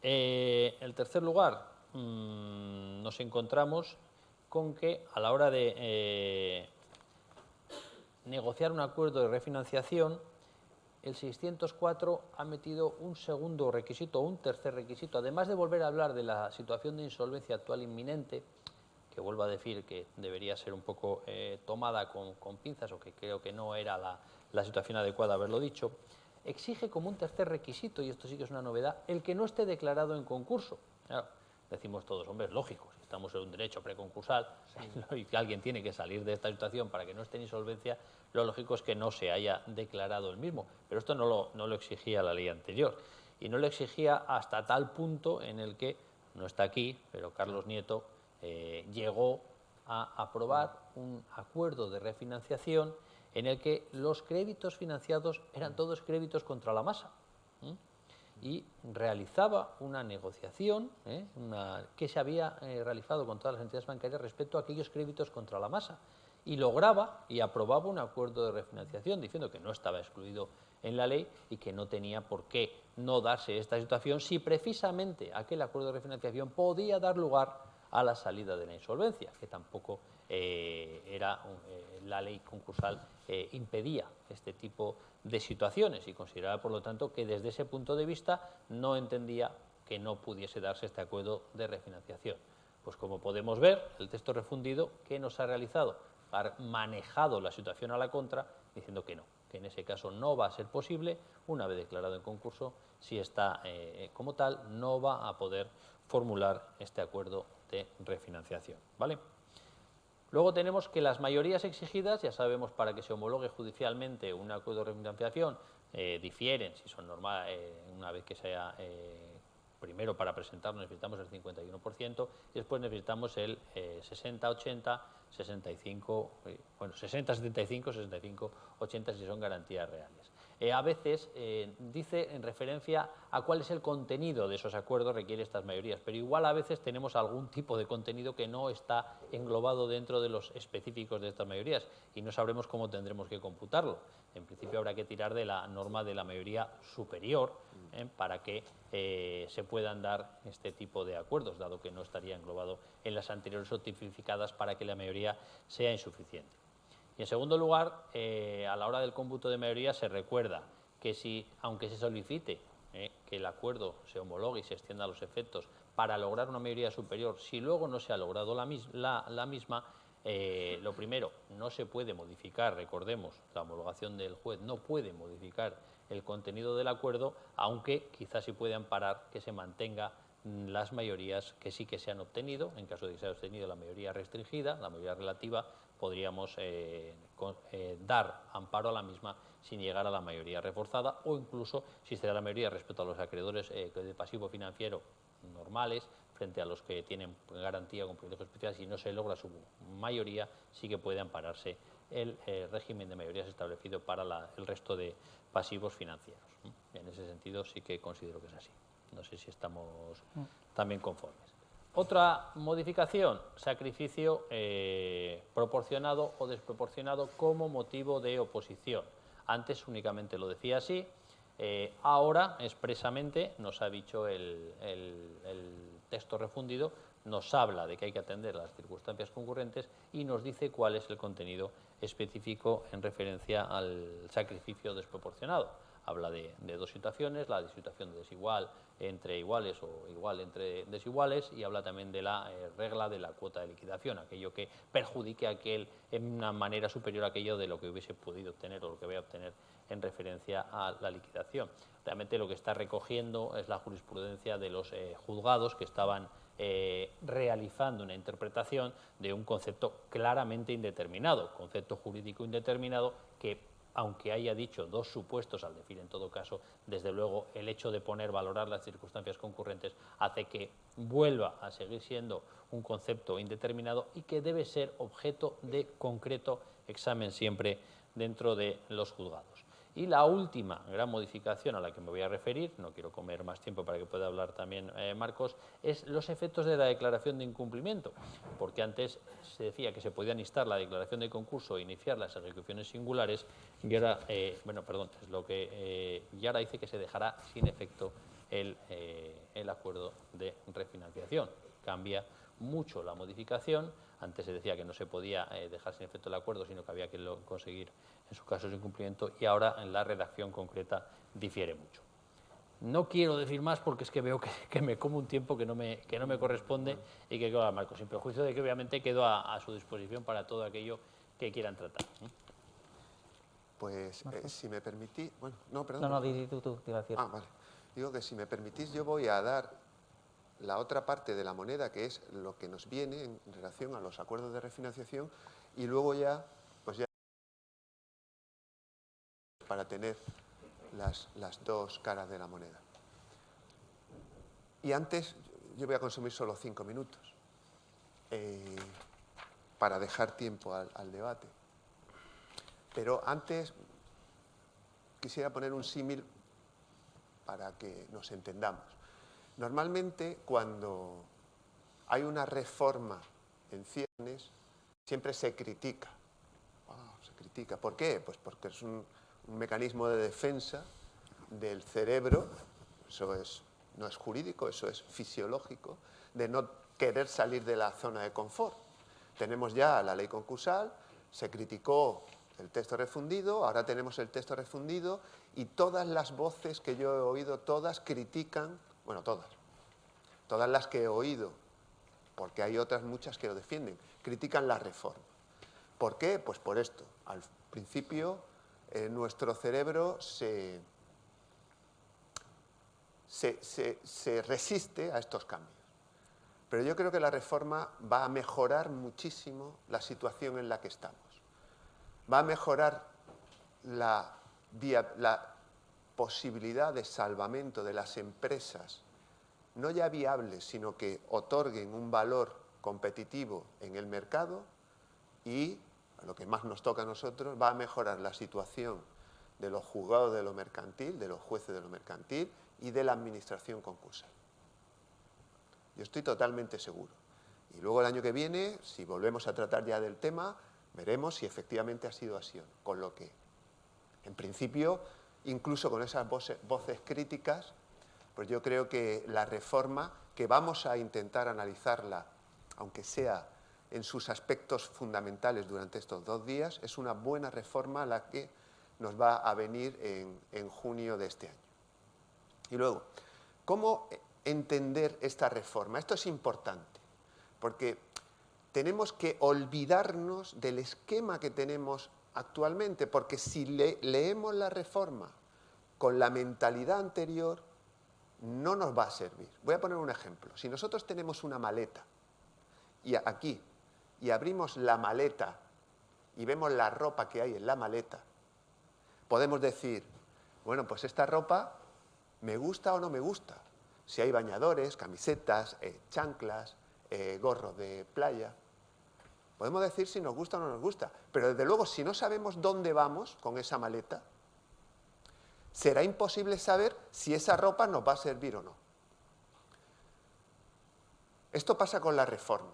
En tercer lugar, nos encontramos con que a la hora de negociar un acuerdo de refinanciación, el 604 ha metido un segundo requisito o un tercer requisito, además de volver a hablar de la situación de insolvencia actual inminente, que vuelvo a decir que debería ser un poco tomada con pinzas, o que creo que no era la situación adecuada haberlo dicho, exige como un tercer requisito, y esto sí que es una novedad, el que no esté declarado en concurso. Claro, decimos todos, hombre, es lógico, si estamos en un derecho preconcursal y que alguien tiene que salir de esta situación para que no esté en insolvencia, lo lógico es que no se haya declarado el mismo, pero esto no lo exigía la ley anterior, y no lo exigía hasta tal punto en el que, no está aquí, pero Carlos Nieto llegó a aprobar un acuerdo de refinanciación en el que los créditos financiados eran todos créditos contra la masa, y realizaba una negociación que se había realizado con todas las entidades bancarias respecto a aquellos créditos contra la masa, y lograba y aprobaba un acuerdo de refinanciación diciendo que no estaba excluido en la ley y que no tenía por qué no darse esta situación si precisamente aquel acuerdo de refinanciación podía dar lugar a la salida de la insolvencia, que tampoco la ley concursal impedía este tipo de situaciones, y consideraba, por lo tanto, que desde ese punto de vista no entendía que no pudiese darse este acuerdo de refinanciación. Pues como podemos ver, el texto refundido, ¿qué nos ha realizado? Ha manejado la situación a la contra, diciendo que no, que en ese caso no va a ser posible, una vez declarado en concurso, si está como tal, no va a poder formular este acuerdo de refinanciación, ¿vale? Luego tenemos que las mayorías exigidas, ya sabemos, para que se homologue judicialmente un acuerdo de refinanciación, difieren, si son normales, una vez que sea, primero para presentarlo necesitamos el 51%, y después necesitamos el 60-80, 65, bueno, 60-75, 65-80 si son garantías reales. A veces dice en referencia a cuál es el contenido de esos acuerdos, requiere estas mayorías, pero igual a veces tenemos algún tipo de contenido que no está englobado dentro de los específicos de estas mayorías y no sabremos cómo tendremos que computarlo. En principio habrá que tirar de la norma de la mayoría superior para que se puedan dar este tipo de acuerdos, dado que no estaría englobado en las anteriores o tipificadas para que la mayoría sea insuficiente. Y en segundo lugar, a la hora del cómputo de mayoría se recuerda que si, aunque se solicite que el acuerdo se homologue y se extienda a los efectos para lograr una mayoría superior, si luego no se ha logrado la misma, lo primero, no se puede modificar, recordemos, la homologación del juez no puede modificar el contenido del acuerdo, aunque quizás sí puede amparar que se mantenga las mayorías que sí que se han obtenido. En caso de que se haya obtenido la mayoría restringida, la mayoría relativa, podríamos dar amparo a la misma sin llegar a la mayoría reforzada, o incluso si se da la mayoría respecto a los acreedores de pasivo financiero normales, frente a los que tienen garantía con privilegios especiales, y no se logra su mayoría, sí que puede ampararse el régimen de mayorías establecido para el resto de pasivos financieros. En ese sentido sí que considero que es así. No sé si estamos también conformes. Otra modificación, sacrificio proporcionado o desproporcionado como motivo de oposición. Antes únicamente lo decía así, ahora expresamente nos ha dicho el texto refundido, nos habla de que hay que atender las circunstancias concurrentes y nos dice cuál es el contenido específico en referencia al sacrificio desproporcionado. Habla de dos situaciones, la situación de desigual entre iguales o igual entre desiguales, y habla también de la regla de la cuota de liquidación, aquello que perjudique a aquel en una manera superior a aquello de lo que hubiese podido obtener o lo que voy a obtener en referencia a la liquidación. Realmente lo que está recogiendo es la jurisprudencia de los juzgados que estaban realizando una interpretación de un concepto claramente indeterminado, concepto jurídico indeterminado que, aunque haya dicho dos supuestos al decir en todo caso, desde luego el hecho de valorar las circunstancias concurrentes hace que vuelva a seguir siendo un concepto indeterminado y que debe ser objeto de concreto examen siempre dentro de los juzgados. Y la última gran modificación a la que me voy a referir, no quiero comer más tiempo para que pueda hablar también Marcos, es los efectos de la declaración de incumplimiento, porque antes se decía que se podían instar la declaración de concurso e iniciar las ejecuciones singulares, y ahora, y ahora dice que se dejará sin efecto el acuerdo de refinanciación. Cambia mucho la modificación. Antes se decía que no se podía dejar sin efecto el acuerdo, sino que había que conseguir, en su caso, su incumplimiento, y ahora en la redacción concreta difiere mucho. No quiero decir más porque es que veo que me como un tiempo que no me corresponde y que quedo a Marco, sin perjuicio de que obviamente quedo a su disposición para todo aquello que quieran tratar. Pues, si me permitís... Bueno, no, perdón. No, di tú, te iba a decir. Ah, vale. Digo que si me permitís, yo voy a dar la otra parte de la moneda, que es lo que nos viene en relación a los acuerdos de refinanciación, y luego ya, pues ya para tener las dos caras de la moneda. Y antes, yo voy a consumir solo 5 minutos para dejar tiempo al debate. Pero antes quisiera poner un símil para que nos entendamos. Normalmente, cuando hay una reforma en ciernes, siempre se critica. Se critica. ¿Por qué? Pues porque es un mecanismo de defensa del cerebro, eso no es jurídico, eso es fisiológico, de no querer salir de la zona de confort. Tenemos ya la ley concursal, se criticó el texto refundido, ahora tenemos el texto refundido y todas las voces que yo he oído, todas critican, bueno, todas las que he oído, porque hay otras muchas que lo defienden, critican la reforma. ¿Por qué? Pues por esto. Al principio, nuestro cerebro se resiste a estos cambios. Pero yo creo que la reforma va a mejorar muchísimo la situación en la que estamos. Va a mejorar la posibilidad de salvamento de las empresas, no ya viables, sino que otorguen un valor competitivo en el mercado, y, a lo que más nos toca a nosotros, va a mejorar la situación de los juzgados de lo mercantil, de los jueces de lo mercantil y de la administración concursal. Yo estoy totalmente seguro. Y luego el año que viene, si volvemos a tratar ya del tema, veremos si efectivamente ha sido así o no. Con lo que, en principio, incluso con esas voces críticas, pues yo creo que la reforma, que vamos a intentar analizarla, aunque sea en sus aspectos fundamentales durante estos 2 días, es una buena reforma la que nos va a venir en junio de este año. Y luego, ¿cómo entender esta reforma? Esto es importante, porque tenemos que olvidarnos del esquema que tenemos actualmente, porque si leemos la reforma con la mentalidad anterior, no nos va a servir. Voy a poner un ejemplo. Si nosotros tenemos una maleta y abrimos la maleta y vemos la ropa que hay en la maleta, podemos decir, bueno, pues esta ropa me gusta o no me gusta. Si hay bañadores, camisetas, chanclas, gorros de playa, podemos decir si nos gusta o no nos gusta. Pero desde luego, si no sabemos dónde vamos con esa maleta, será imposible saber si esa ropa nos va a servir o no. Esto pasa con la reforma.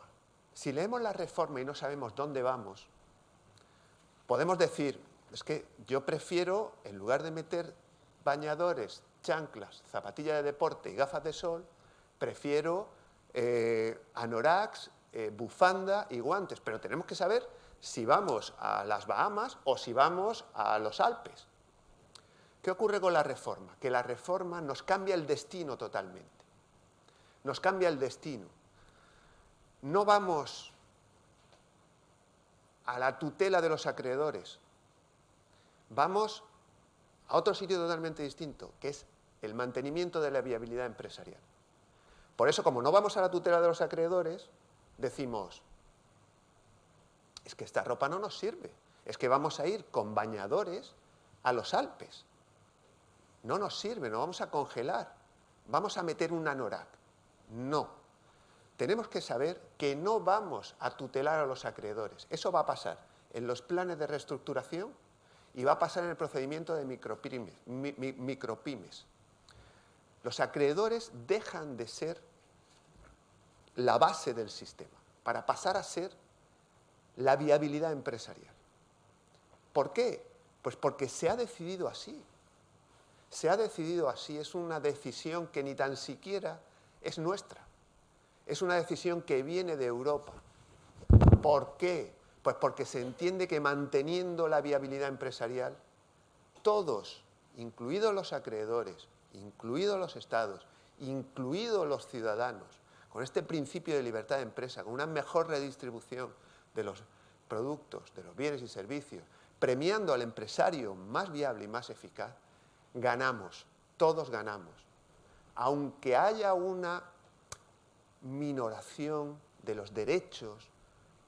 Si leemos la reforma y no sabemos dónde vamos, podemos decir, es que yo prefiero, en lugar de meter bañadores, chanclas, zapatillas de deporte y gafas de sol, prefiero anoraks, bufanda y guantes. Pero tenemos que saber si vamos a las Bahamas o si vamos a los Alpes. ¿Qué ocurre con la reforma? Que la reforma nos cambia el destino totalmente. Nos cambia el destino. No vamos a la tutela de los acreedores. Vamos a otro sitio totalmente distinto, que es el mantenimiento de la viabilidad empresarial. Por eso, como no vamos a la tutela de los acreedores, decimos, es que esta ropa no nos sirve, es que vamos a ir con bañadores a los Alpes. No nos sirve, nos vamos a congelar, vamos a meter un anorak. No. Tenemos que saber que no vamos a tutelar a los acreedores. Eso va a pasar en los planes de reestructuración y va a pasar en el procedimiento de micropymes. Los acreedores dejan de ser la base del sistema para pasar a ser la viabilidad empresarial. ¿Por qué? Pues porque se ha decidido así. Se ha decidido así, es una decisión que ni tan siquiera es nuestra. Es una decisión que viene de Europa. ¿Por qué? Pues porque se entiende que manteniendo la viabilidad empresarial, todos, incluidos los acreedores, incluidos los estados, incluidos los ciudadanos, con este principio de libertad de empresa, con una mejor redistribución de los productos, de los bienes y servicios, premiando al empresario más viable y más eficaz, ganamos, todos ganamos. Aunque haya una minoración de los derechos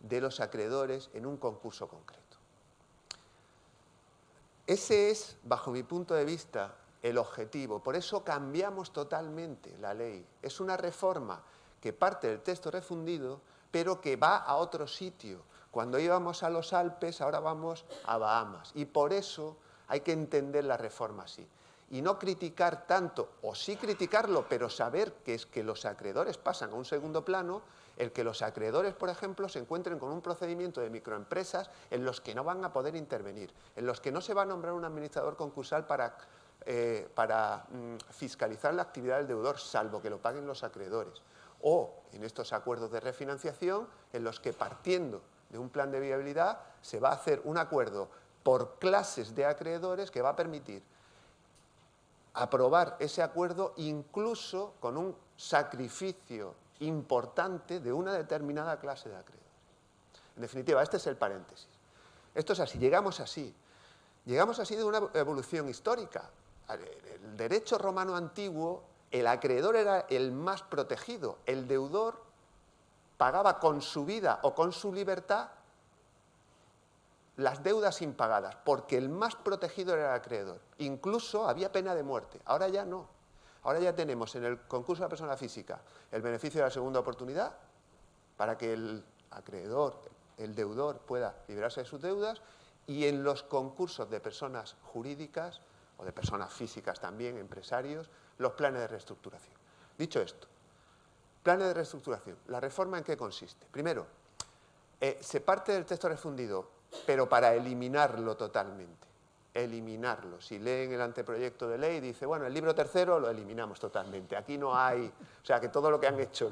de los acreedores en un concurso concreto. Ese es, bajo mi punto de vista, el objetivo. Por eso cambiamos totalmente la ley. Es una reforma que parte del texto refundido, pero que va a otro sitio. Cuando íbamos a los Alpes, ahora vamos a Bahamas. Y por eso hay que entender la reforma así. Y no criticar tanto, o sí criticarlo, pero saber que es que los acreedores pasan a un segundo plano, el que los acreedores, por ejemplo, se encuentren con un procedimiento de microempresas en los que no van a poder intervenir, en los que no se va a nombrar un administrador concursal para fiscalizar la actividad del deudor, salvo que lo paguen los acreedores. O en estos acuerdos de refinanciación, en los que partiendo de un plan de viabilidad se va a hacer un acuerdo por clases de acreedores que va a permitir aprobar ese acuerdo incluso con un sacrificio importante de una determinada clase de acreedores. En definitiva, este es el paréntesis. Esto es así, llegamos así. Llegamos así de una evolución histórica. El derecho romano antiguo, el acreedor era el más protegido, el deudor pagaba con su vida o con su libertad las deudas impagadas, porque el más protegido era el acreedor. Incluso había pena de muerte. Ahora ya no. Ahora ya tenemos en el concurso de la persona física el beneficio de la segunda oportunidad para que el acreedor, el deudor, pueda liberarse de sus deudas, y en los concursos de personas jurídicas o de personas físicas también, empresarios, los planes de reestructuración. Dicho esto, planes de reestructuración. ¿La reforma en qué consiste? Primero, se parte del texto refundido, pero para eliminarlo totalmente. Eliminarlo. Si leen el anteproyecto de ley, dice, bueno, el libro tercero lo eliminamos totalmente. Aquí no hay... O sea, que todo lo que han hecho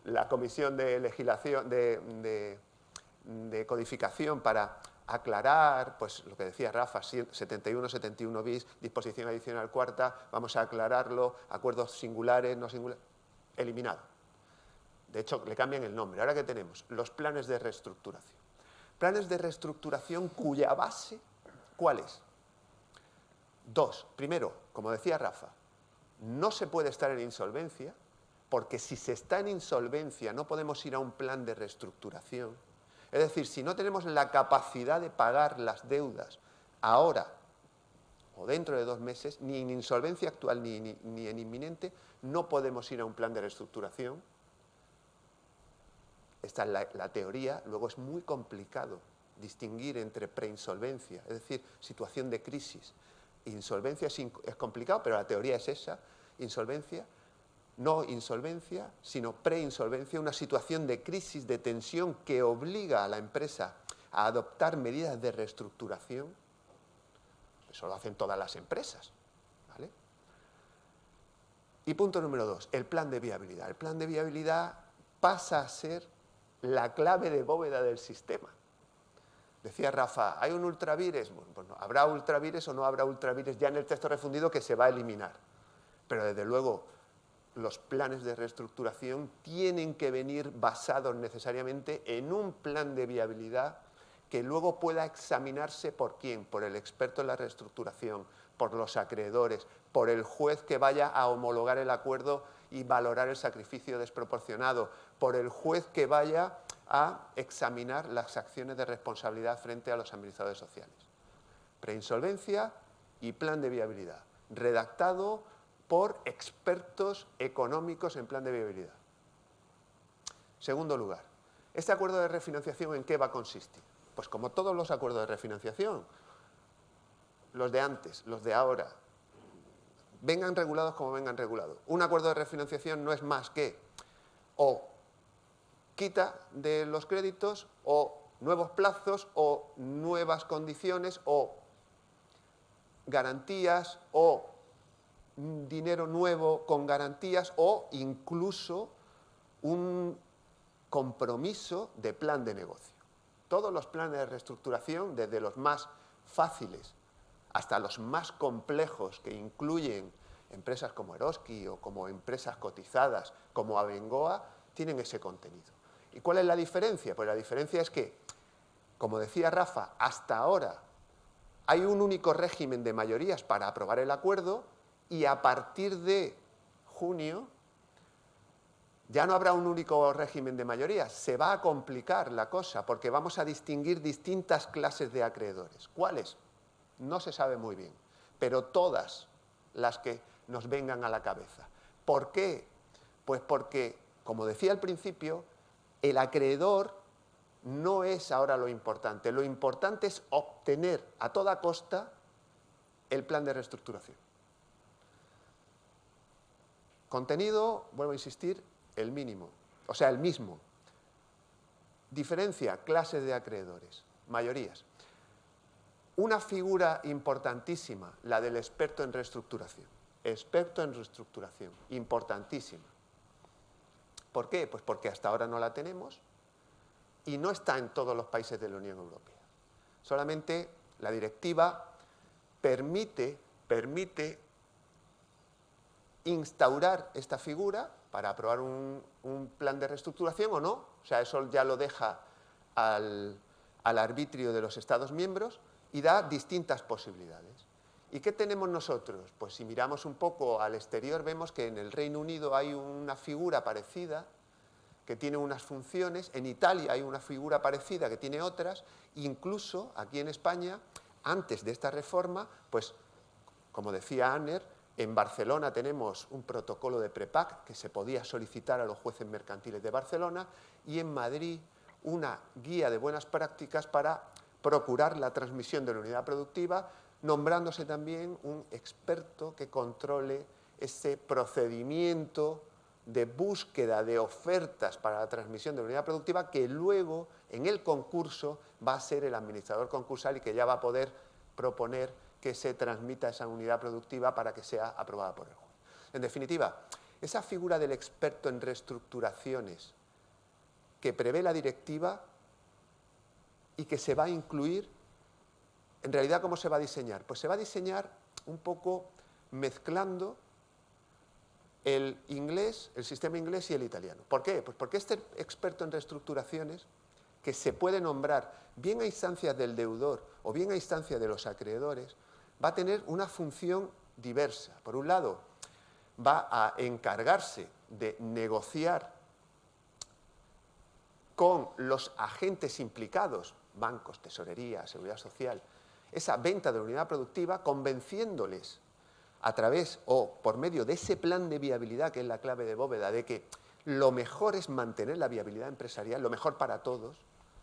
la Comisión de Legislación, de Codificación para aclarar, pues lo que decía Rafa, 71, 71 bis, disposición adicional cuarta, vamos a aclararlo, acuerdos singulares, no singulares, eliminado. De hecho, le cambian el nombre. Ahora, ¿qué tenemos? Los planes de reestructuración. Planes de reestructuración cuya base, ¿cuál es? Dos. Primero, como decía Rafa, no se puede estar en insolvencia, porque si se está en insolvencia no podemos ir a un plan de reestructuración. Es decir, si no tenemos la capacidad de pagar las deudas ahora o dentro de 2 meses, ni en insolvencia actual ni en inminente, no podemos ir a un plan de reestructuración. Esta es la teoría. Luego es muy complicado distinguir entre preinsolvencia, es decir, situación de crisis. Insolvencia es complicado, pero la teoría es esa. Insolvencia, no insolvencia, sino preinsolvencia, una situación de crisis, de tensión que obliga a la empresa a adoptar medidas de reestructuración. Eso lo hacen todas las empresas, ¿vale? Y punto número 2, el plan de viabilidad. El plan de viabilidad pasa a ser la clave de bóveda del sistema. Decía Rafa, ¿hay un ultravires? Bueno, ¿habrá ultravires o no habrá ultravires ya en el texto refundido que se va a eliminar? Pero desde luego los planes de reestructuración tienen que venir basados necesariamente en un plan de viabilidad que luego pueda examinarse por quién, por el experto en la reestructuración, por los acreedores, por el juez que vaya a homologar el acuerdo y valorar el sacrificio desproporcionado, por el juez que vaya a examinar las acciones de responsabilidad frente a los administradores sociales. Preinsolvencia y plan de viabilidad, redactado por expertos económicos en plan de viabilidad. Segundo lugar, ¿este acuerdo de refinanciación en qué va a consistir? Pues como todos los acuerdos de refinanciación, los de antes, los de ahora, vengan regulados como vengan regulados. Un acuerdo de refinanciación no es más que o quita de los créditos o nuevos plazos o nuevas condiciones o garantías o dinero nuevo con garantías o incluso un compromiso de plan de negocio. Todos los planes de reestructuración, desde los más fáciles hasta los más complejos, que incluyen empresas como Eroski o como empresas cotizadas como Abengoa, tienen ese contenido. ¿Y cuál es la diferencia? Pues la diferencia es que, como decía Rafa, hasta ahora hay un único régimen de mayorías para aprobar el acuerdo y a partir de junio ya no habrá un único régimen de mayorías. Se va a complicar la cosa porque vamos a distinguir distintas clases de acreedores. ¿Cuáles? No se sabe muy bien, pero todas las que nos vengan a la cabeza. ¿Por qué? Pues porque, como decía al principio, el acreedor no es ahora lo importante. Lo importante es obtener a toda costa el plan de reestructuración. Contenido, vuelvo a insistir, el mínimo, o sea, el mismo. Diferencia, clases de acreedores, mayorías. Una figura importantísima, la del experto en reestructuración. Experto en reestructuración, importantísima. ¿Por qué? Pues porque hasta ahora no la tenemos y no está en todos los países de la Unión Europea. Solamente la directiva permite instaurar esta figura para aprobar un plan de reestructuración o no. O sea, eso ya lo deja al arbitrio de los Estados miembros y da distintas posibilidades. ¿Y qué tenemos nosotros? Pues si miramos un poco al exterior vemos que en el Reino Unido hay una figura parecida que tiene unas funciones, en Italia hay una figura parecida que tiene otras, incluso aquí en España, antes de esta reforma, pues como decía Anner, en Barcelona tenemos un protocolo de PREPAC que se podía solicitar a los jueces mercantiles de Barcelona y en Madrid una guía de buenas prácticas para procurar la transmisión de la unidad productiva, nombrándose también un experto que controle ese procedimiento de búsqueda de ofertas para la transmisión de la unidad productiva que luego en el concurso va a ser el administrador concursal y que ya va a poder proponer que se transmita esa unidad productiva para que sea aprobada por el juez. En definitiva, esa figura del experto en reestructuraciones que prevé la directiva y que se va a incluir, en realidad, ¿cómo se va a diseñar? Pues se va a diseñar un poco mezclando el inglés, el sistema inglés y el italiano. ¿Por qué? Pues porque este experto en reestructuraciones, que se puede nombrar bien a instancias del deudor o bien a instancias de los acreedores, va a tener una función diversa. Por un lado, va a encargarse de negociar con los agentes implicados, bancos, tesorería, seguridad social, esa venta de la unidad productiva, convenciéndoles a través o por medio de ese plan de viabilidad, que es la clave de bóveda, de que lo mejor es mantener la viabilidad empresarial, lo mejor para todos,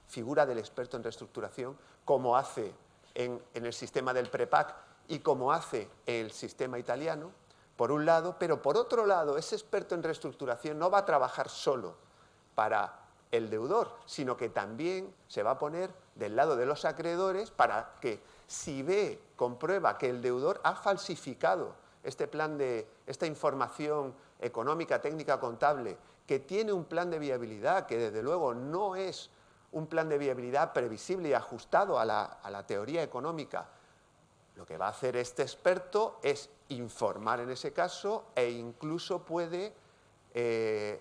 figura del experto en reestructuración, como hace en el sistema del PREPAC y como hace el sistema italiano, por un lado, pero por otro lado, ese experto en reestructuración no va a trabajar solo para el deudor, sino que también se va a poner del lado de los acreedores para que si comprueba que el deudor ha falsificado esta información económica, técnica, contable, que tiene un plan de viabilidad, que desde luego no es un plan de viabilidad previsible y ajustado a la teoría económica, lo que va a hacer este experto es informar en ese caso e incluso puede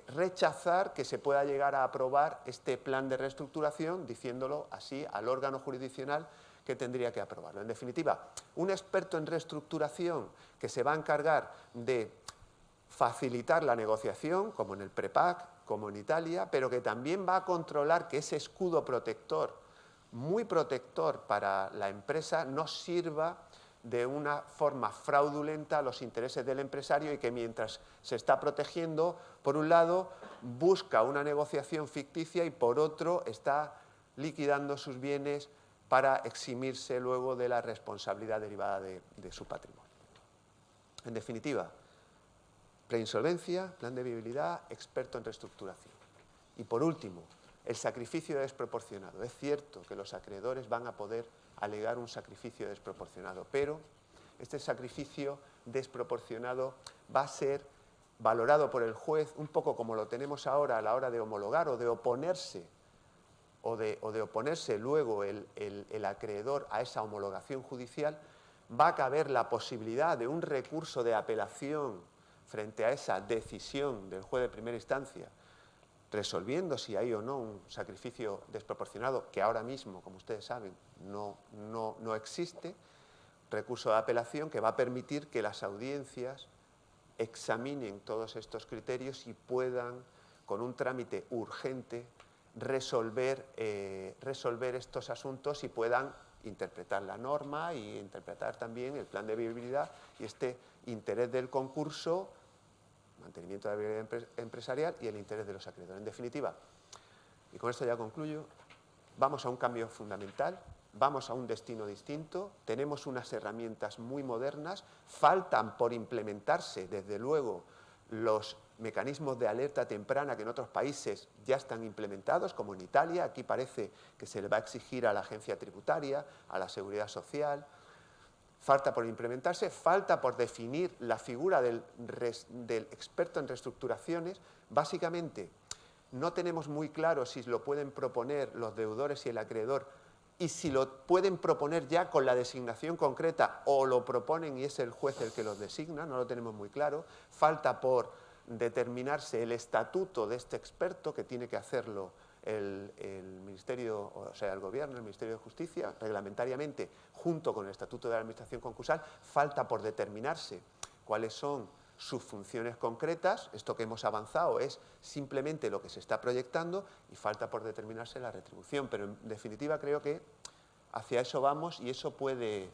rechazar que se pueda llegar a aprobar este plan de reestructuración, diciéndolo así al órgano jurisdiccional que tendría que aprobarlo. En definitiva, un experto en reestructuración que se va a encargar de facilitar la negociación, como en el PREPAC, como en Italia, pero que también va a controlar que ese escudo protector, muy protector para la empresa, no sirva de una forma fraudulenta a los intereses del empresario y que mientras se está protegiendo, por un lado, busca una negociación ficticia y por otro está liquidando sus bienes para eximirse luego de la responsabilidad derivada de su patrimonio. En definitiva, preinsolvencia, plan de viabilidad, experto en reestructuración. Y por último, el sacrificio desproporcionado. Es cierto que los acreedores van a poder alegar un sacrificio desproporcionado, pero este sacrificio desproporcionado va a ser valorado por el juez un poco como lo tenemos ahora a la hora de homologar o de oponerse luego el acreedor a esa homologación judicial. Va a caber la posibilidad de un recurso de apelación frente a esa decisión del juez de primera instancia, resolviendo si hay o no un sacrificio desproporcionado, que ahora mismo, como ustedes saben, no existe, recurso de apelación que va a permitir que las audiencias examinen todos estos criterios y puedan, con un trámite urgente, resolver estos asuntos y puedan interpretar la norma y interpretar también el plan de viabilidad y este interés del concurso, mantenimiento de la viabilidad empresarial y el interés de los acreedores. En definitiva, y con esto ya concluyo, vamos a un cambio fundamental, vamos a un destino distinto, tenemos unas herramientas muy modernas, faltan por implementarse, desde luego, los mecanismos de alerta temprana que en otros países ya están implementados, como en Italia. Aquí parece que se le va a exigir a la agencia tributaria, a la seguridad social. Falta por implementarse, falta por definir la figura del experto en reestructuraciones. Básicamente, no tenemos muy claro si lo pueden proponer los deudores y el acreedor y si lo pueden proponer ya con la designación concreta o lo proponen y es el juez el que los designa, no lo tenemos muy claro. Falta por determinarse el estatuto de este experto, que tiene que hacerlo el Ministerio, o sea, el Gobierno, el Ministerio de Justicia, reglamentariamente, junto con el Estatuto de la Administración Concursal. Falta por determinarse cuáles son sus funciones concretas. Esto que hemos avanzado es simplemente lo que se está proyectando y falta por determinarse la retribución. Pero en definitiva creo que hacia eso vamos y eso puede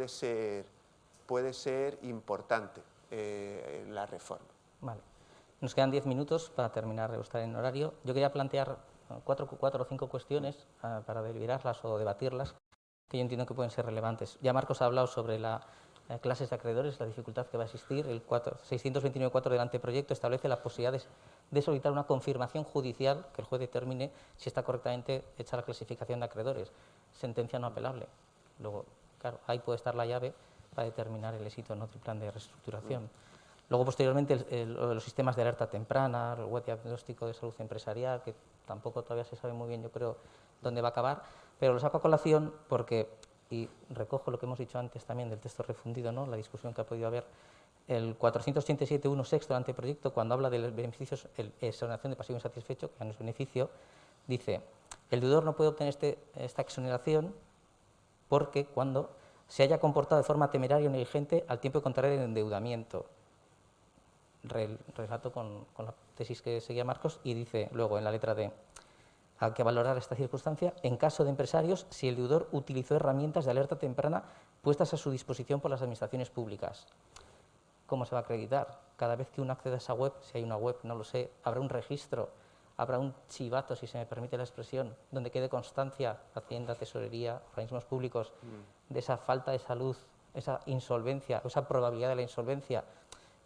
ser importante en la reforma. Vale. Nos quedan 10 minutos para terminar de estar en horario. Yo quería plantear cuatro o cinco cuestiones para deliberarlas o debatirlas que yo entiendo que pueden ser relevantes. Ya Marcos ha hablado sobre las clases de acreedores, la dificultad que va a existir. El 629.4 del anteproyecto establece la posibilidad de solicitar una confirmación judicial que el juez determine si está correctamente hecha la clasificación de acreedores. Sentencia no apelable. Luego, claro, ahí puede estar la llave para determinar el éxito o no del plan de reestructuración. Luego, posteriormente, los sistemas de alerta temprana, el web diagnóstico de salud empresarial, que tampoco todavía se sabe muy bien, yo creo, dónde va a acabar, pero lo saco a colación porque, y recojo lo que hemos dicho antes también del texto refundido, ¿no?, la discusión que ha podido haber, el 487.1 del anteproyecto, cuando habla de los beneficios, exoneración de pasivo insatisfecho, que no es beneficio, dice, el deudor no puede obtener esta exoneración porque cuando se haya comportado de forma temeraria o negligente al tiempo de contraer el endeudamiento. Relato con la tesis que seguía Marcos y dice luego en la letra D, hay que valorar esta circunstancia en caso de empresarios si el deudor utilizó herramientas de alerta temprana puestas a su disposición por las administraciones públicas. ¿Cómo se va a acreditar? Cada vez que uno accede a esa web, si hay una web, no lo sé, habrá un registro, habrá un chivato, si se me permite la expresión, donde quede constancia, Hacienda, Tesorería, organismos públicos, de esa falta de salud, esa insolvencia, esa probabilidad de la insolvencia.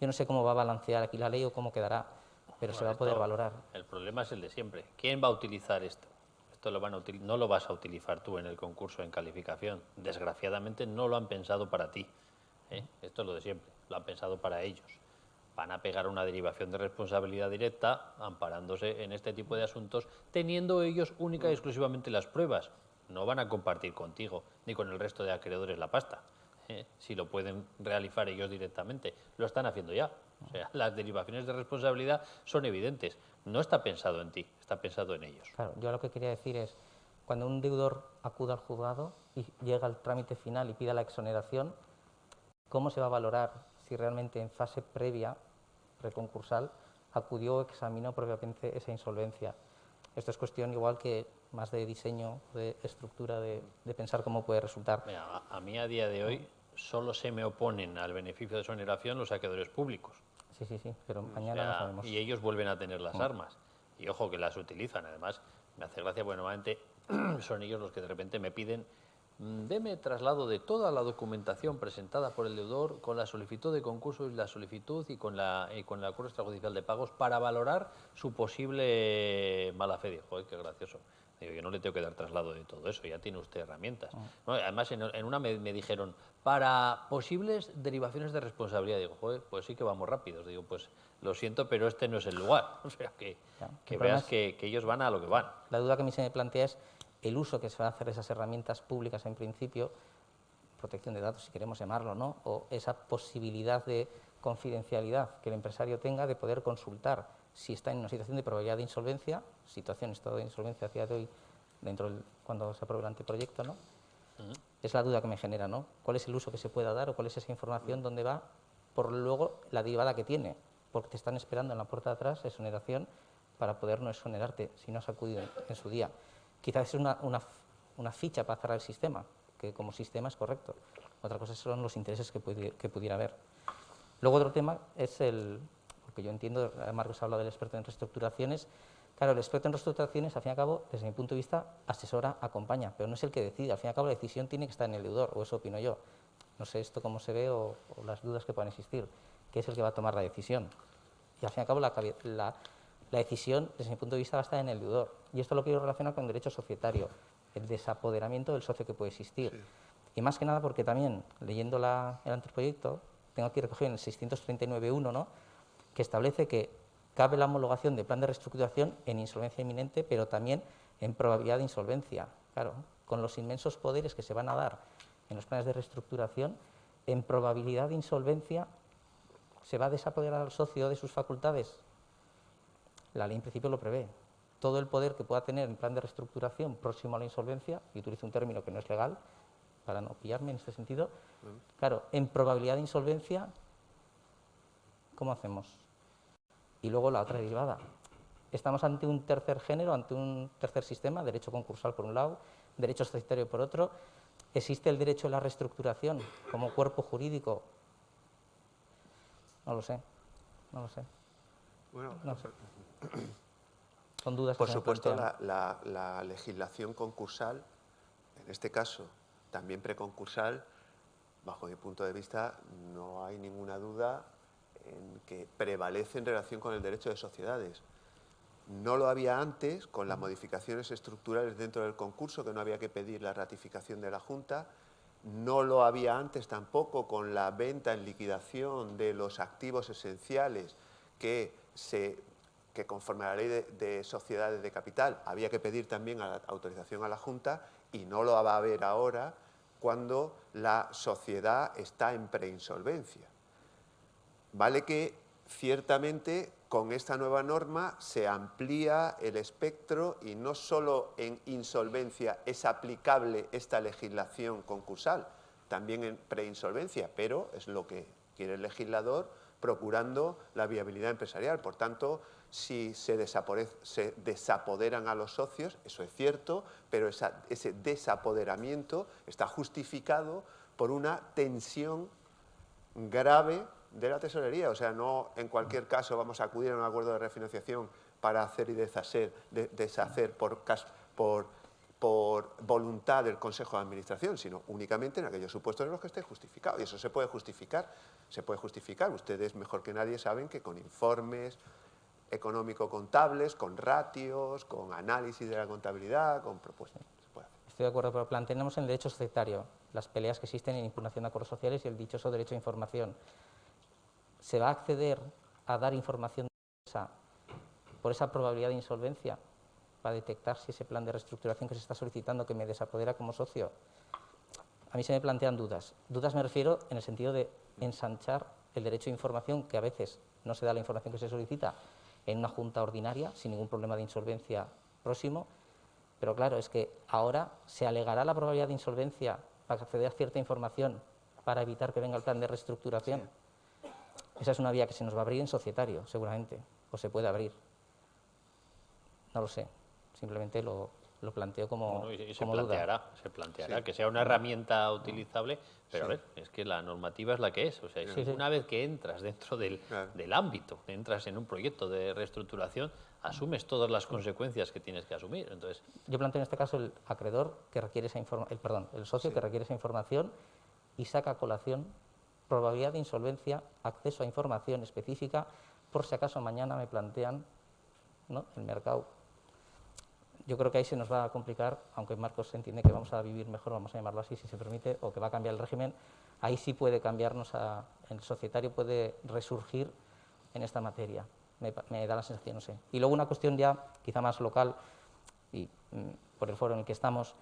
Yo no sé cómo va a balancear aquí la ley o cómo quedará, pero bueno, se va a poder valorar. El problema es el de siempre. ¿Quién va a utilizar esto? Esto no lo vas a utilizar tú en el concurso en calificación. Desgraciadamente no lo han pensado para ti. Esto es lo de siempre. Lo han pensado para ellos. Van a pegar una derivación de responsabilidad directa amparándose en este tipo de asuntos, teniendo ellos única y exclusivamente las pruebas. No van a compartir contigo ni con el resto de acreedores la pasta. Si lo pueden realizar ellos directamente. Lo están haciendo ya. O sea, las derivaciones de responsabilidad son evidentes. No está pensado en ti, está pensado en ellos. Claro, yo lo que quería decir es, cuando un deudor acuda al juzgado y llega al trámite final y pida la exoneración, ¿cómo se va a valorar si realmente en fase previa, preconcursal, acudió o examinó propiamente esa insolvencia? Esto es cuestión igual que más de diseño, de estructura, de pensar cómo puede resultar. Mira, a mí a día de hoy solo se me oponen al beneficio de exoneración los acreedores públicos. Sí, pero mañana no sabemos. Y ellos vuelven a tener las armas. Y ojo que las utilizan. Además, me hace gracia, porque normalmente son ellos los que de repente me piden deme traslado de toda la documentación presentada por el deudor con la solicitud de concurso y la solicitud y con la acuerdo extrajudicial de pagos para valorar su posible mala fe. Joder, qué gracioso. Digo, yo no le tengo que dar traslado de todo eso, ya tiene usted herramientas. ¿No? Además, en una me dijeron, para posibles derivaciones de responsabilidad, digo, joder, pues sí que vamos rápidos. Digo, pues lo siento, pero este no es el lugar. O sea, que veas que ellos van a lo que van. La duda que a mí se me plantea es el uso que se va a hacer de esas herramientas públicas en principio, protección de datos, si queremos llamarlo, ¿no? O esa posibilidad de confidencialidad que el empresario tenga de poder consultar si está en una situación de probabilidad de insolvencia, situación, estado de insolvencia hacia de hoy, cuando se apruebe el anteproyecto, ¿no? Es la duda que me genera, ¿no? ¿Cuál es el uso que se pueda dar o cuál es esa información, dónde va, por luego la derivada que tiene? Porque te están esperando en la puerta de atrás, exoneración, para poder no exonerarte si no has acudido en su día. Quizás es una ficha para cerrar el sistema, que como sistema es correcto. Otra cosa son los intereses que pudiera haber. Luego otro tema es porque yo entiendo, Marcos ha hablado del experto en reestructuraciones. Claro, el experto en reestructuraciones, al fin y al cabo, desde mi punto de vista, asesora, acompaña, pero no es el que decide. Al fin y al cabo, la decisión tiene que estar en el deudor, o eso opino yo. No sé esto cómo se ve o las dudas que puedan existir, que es el que va a tomar la decisión. Y al fin y al cabo, la decisión, desde mi punto de vista, va a estar en el deudor. Y esto lo quiero relacionar con el derecho societario, el desapoderamiento del socio que puede existir. Sí. Y más que nada porque también, leyendo el anteproyecto, tengo aquí recogido en el 639.1, ¿no?, que establece que cabe la homologación de plan de reestructuración en insolvencia inminente, pero también en probabilidad de insolvencia. Claro, con los inmensos poderes que se van a dar en los planes de reestructuración, en probabilidad de insolvencia, ¿se va a desapoderar al socio de sus facultades? La ley en principio lo prevé. Todo el poder que pueda tener en plan de reestructuración próximo a la insolvencia, y utilizo un término que no es legal, para no pillarme en este sentido, claro, en probabilidad de insolvencia, ¿cómo hacemos? Y luego la otra derivada. Estamos ante un tercer género, ante un tercer sistema, derecho concursal por un lado, derecho societario por otro. ¿Existe el derecho a la reestructuración como cuerpo jurídico? No lo sé, no lo sé. Bueno, no sé. Son dudas por que se me supuesto, plantean. la legislación concursal, en este caso también preconcursal, bajo mi punto de vista, no hay ninguna duda en que prevalece en relación con el derecho de sociedades. No lo había antes con las modificaciones estructurales dentro del concurso, que no había que pedir la ratificación de la Junta. No lo había antes tampoco con la venta en liquidación de los activos esenciales que conforme a la ley de sociedades de capital había que pedir también autorización a la Junta, y no lo va a haber ahora cuando la sociedad está en preinsolvencia. Vale que ciertamente con esta nueva norma se amplía el espectro y no solo en insolvencia es aplicable esta legislación concursal, también en preinsolvencia, pero es lo que quiere el legislador, procurando la viabilidad empresarial. Por tanto, si se desapoderan a los socios, eso es cierto, pero ese desapoderamiento está justificado por una tensión grave de la tesorería. O sea, no en cualquier caso vamos a acudir a un acuerdo de refinanciación para hacer y deshacer por voluntad del Consejo de Administración, sino únicamente en aquellos supuestos en los que esté justificado. Y eso se puede justificar. Ustedes mejor que nadie saben que con informes económico-contables, con ratios, con análisis de la contabilidad, con propuestas. Estoy de acuerdo, pero planteamos en el derecho societario las peleas que existen en impugnación de acuerdos sociales y el dichoso derecho a información. ¿Se va a acceder a dar información por esa probabilidad de insolvencia para detectar si ese plan de reestructuración que se está solicitando que me desapodera como socio? A mí se me plantean dudas. Dudas me refiero en el sentido de ensanchar el derecho a información, que a veces no se da la información que se solicita en una junta ordinaria, sin ningún problema de insolvencia próximo, pero claro, es que ahora se alegará la probabilidad de insolvencia para acceder a cierta información para evitar que venga el plan de reestructuración. Sí. Esa es una vía que se nos va a abrir en societario, seguramente, o se puede abrir. No lo sé, simplemente lo planteo como, bueno, y como duda. Se planteará sí, que sea una herramienta utilizable, pero sí, a ver, es que la normativa es la que es. O sea, sí, una vez que entras dentro del ámbito, entras en un proyecto de reestructuración, asumes todas las consecuencias que tienes que asumir. Entonces, yo planteo en este caso el acreedor que requiere esa el socio que requiere esa información y saca a colación probabilidad de insolvencia, acceso a información específica, por si acaso mañana me plantean, ¿no?, el mercado yo creo que ahí se nos va a complicar, aunque Marcos entiende que vamos a vivir mejor, vamos a llamarlo así, si se permite, o que va a cambiar el régimen, ahí sí puede cambiarnos, el societario puede resurgir en esta materia, me da la sensación, no sé. Y luego una cuestión ya quizá más local, y por el foro en el que estamos,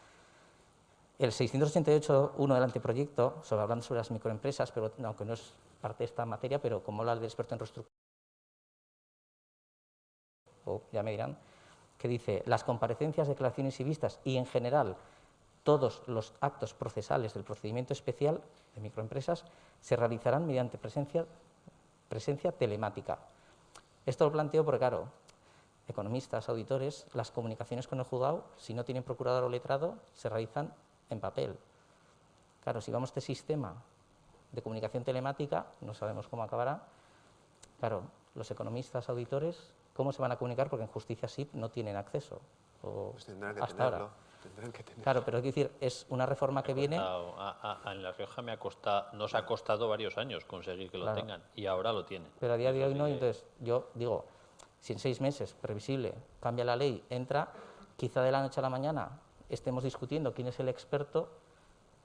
el 688.1 del anteproyecto, hablando sobre las microempresas, pero aunque no es parte de esta materia, pero como habla el experto en reestructuración, o ya me dirán, que dice, las comparecencias, declaraciones y vistas, y en general todos los actos procesales del procedimiento especial de microempresas se realizarán mediante presencia telemática. Esto lo planteo porque, claro, economistas, auditores, las comunicaciones con el juzgado, si no tienen procurador o letrado, se realizan en papel. Claro, si vamos a este sistema de comunicación telemática, no sabemos cómo acabará. Claro, los economistas, auditores, ¿cómo se van a comunicar? Porque en justicia SIP no tienen acceso. Pues tendrán que hasta tenerlo. ahora. Tendrán que tenerlo. Claro, pero hay que decir, es una reforma que viene. En La Rioja nos ha costado varios años conseguir que lo Claro. tengan y ahora lo tienen. Pero a día de hoy no, entonces yo digo, si en 6 meses, previsible, cambia la ley, entra, quizá de la noche a la mañana estemos discutiendo quién es el experto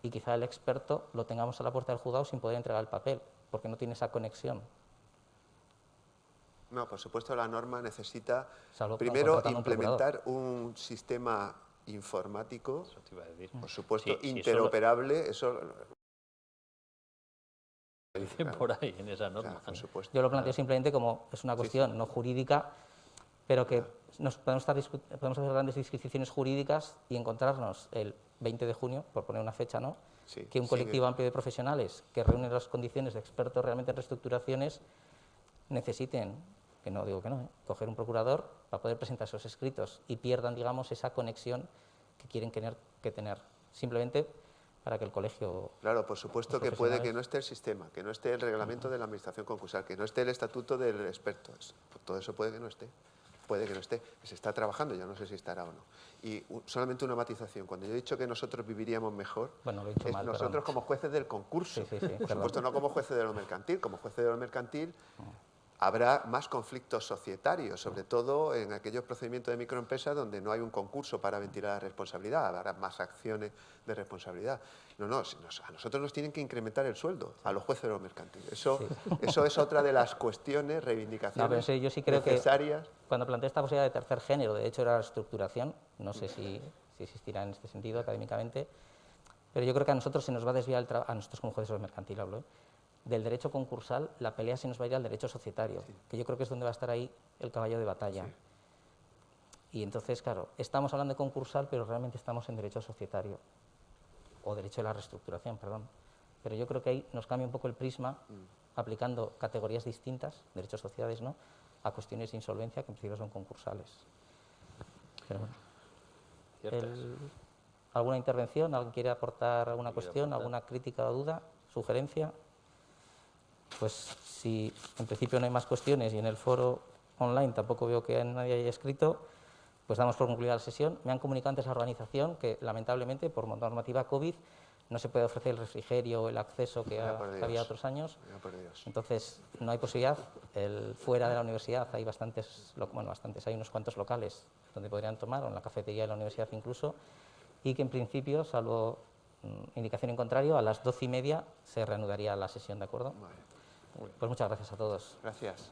y quizá el experto lo tengamos a la puerta del juzgado sin poder entregar el papel, porque no tiene esa conexión. No, por supuesto la norma necesita Salvo primero contratando un implementar un sistema informático, Eso te iba a decir. por supuesto, Sí, sí, interoperable, eso Dicen por ahí en esa norma. claro, por supuesto. Yo lo planteo simplemente como es una cuestión sí. no jurídica, pero que podemos hacer grandes disquisiciones jurídicas y encontrarnos el 20 de junio, por poner una fecha, ¿no? Sí, Que un colectivo amplio de profesionales que reúne las condiciones de expertos realmente en reestructuraciones necesiten, que no digo que no, coger un procurador para poder presentar esos escritos y pierdan, digamos, esa conexión que quieren tener. Simplemente para que el colegio... Claro, por supuesto los que puede profesionales- que no esté el sistema, que no esté el reglamento de la administración concursal, que no esté el estatuto del experto. Todo eso puede que no esté. Puede que no esté. Se está trabajando, ya no sé si estará o no. Y solamente una matización. Cuando yo he dicho que nosotros viviríamos mejor, Bueno, lo he dicho es mal, nosotros perdón. como jueces del concurso. Sí, Por perdón. supuesto, no como jueces de lo mercantil. Como jueces de lo mercantil habrá más conflictos societarios, sobre todo en aquellos procedimientos de microempresas donde no hay un concurso para ventilar la responsabilidad, habrá más acciones de responsabilidad. No, a nosotros nos tienen que incrementar el sueldo, a los jueces de lo mercantil. Eso es otra de las cuestiones, reivindicaciones No, pero sí, yo sí creo necesarias. que cuando planteé esta posibilidad de tercer género, de hecho era la reestructuración, no sé si existirá en este sentido académicamente, pero yo creo que a nosotros se nos va a desviar el trabajo, a nosotros como jueces de lo mercantil hablo, del derecho concursal, la pelea se nos va a ir al derecho societario, que yo creo que es donde va a estar ahí el caballo de batalla. Y entonces, claro, estamos hablando de concursal, pero realmente estamos en derecho societario, o derecho de la reestructuración, perdón. Pero yo creo que ahí nos cambia un poco el prisma, aplicando categorías distintas, derechos sociales, ¿no?, a cuestiones de insolvencia que en principio son concursales. Pero bueno. Ciertas. ¿Alguna intervención? ¿Alguien quiere aportar alguna ¿Quiere cuestión, aportar? alguna crítica o duda, sugerencia? Pues si en principio no hay más cuestiones y en el foro online tampoco veo que nadie haya escrito, pues damos por concluida la sesión. Me han comunicado antes a la organización que lamentablemente por normativa COVID no se puede ofrecer el refrigerio o el acceso que había otros años. Vaya por Dios. Entonces no hay posibilidad. Fuera de la universidad hay hay unos cuantos locales donde podrían tomar, o en la cafetería de la universidad incluso, y que en principio, salvo indicación en contrario, a las 12:30 se reanudaría la sesión, ¿de acuerdo? Vale. Pues muchas gracias a todos. Gracias.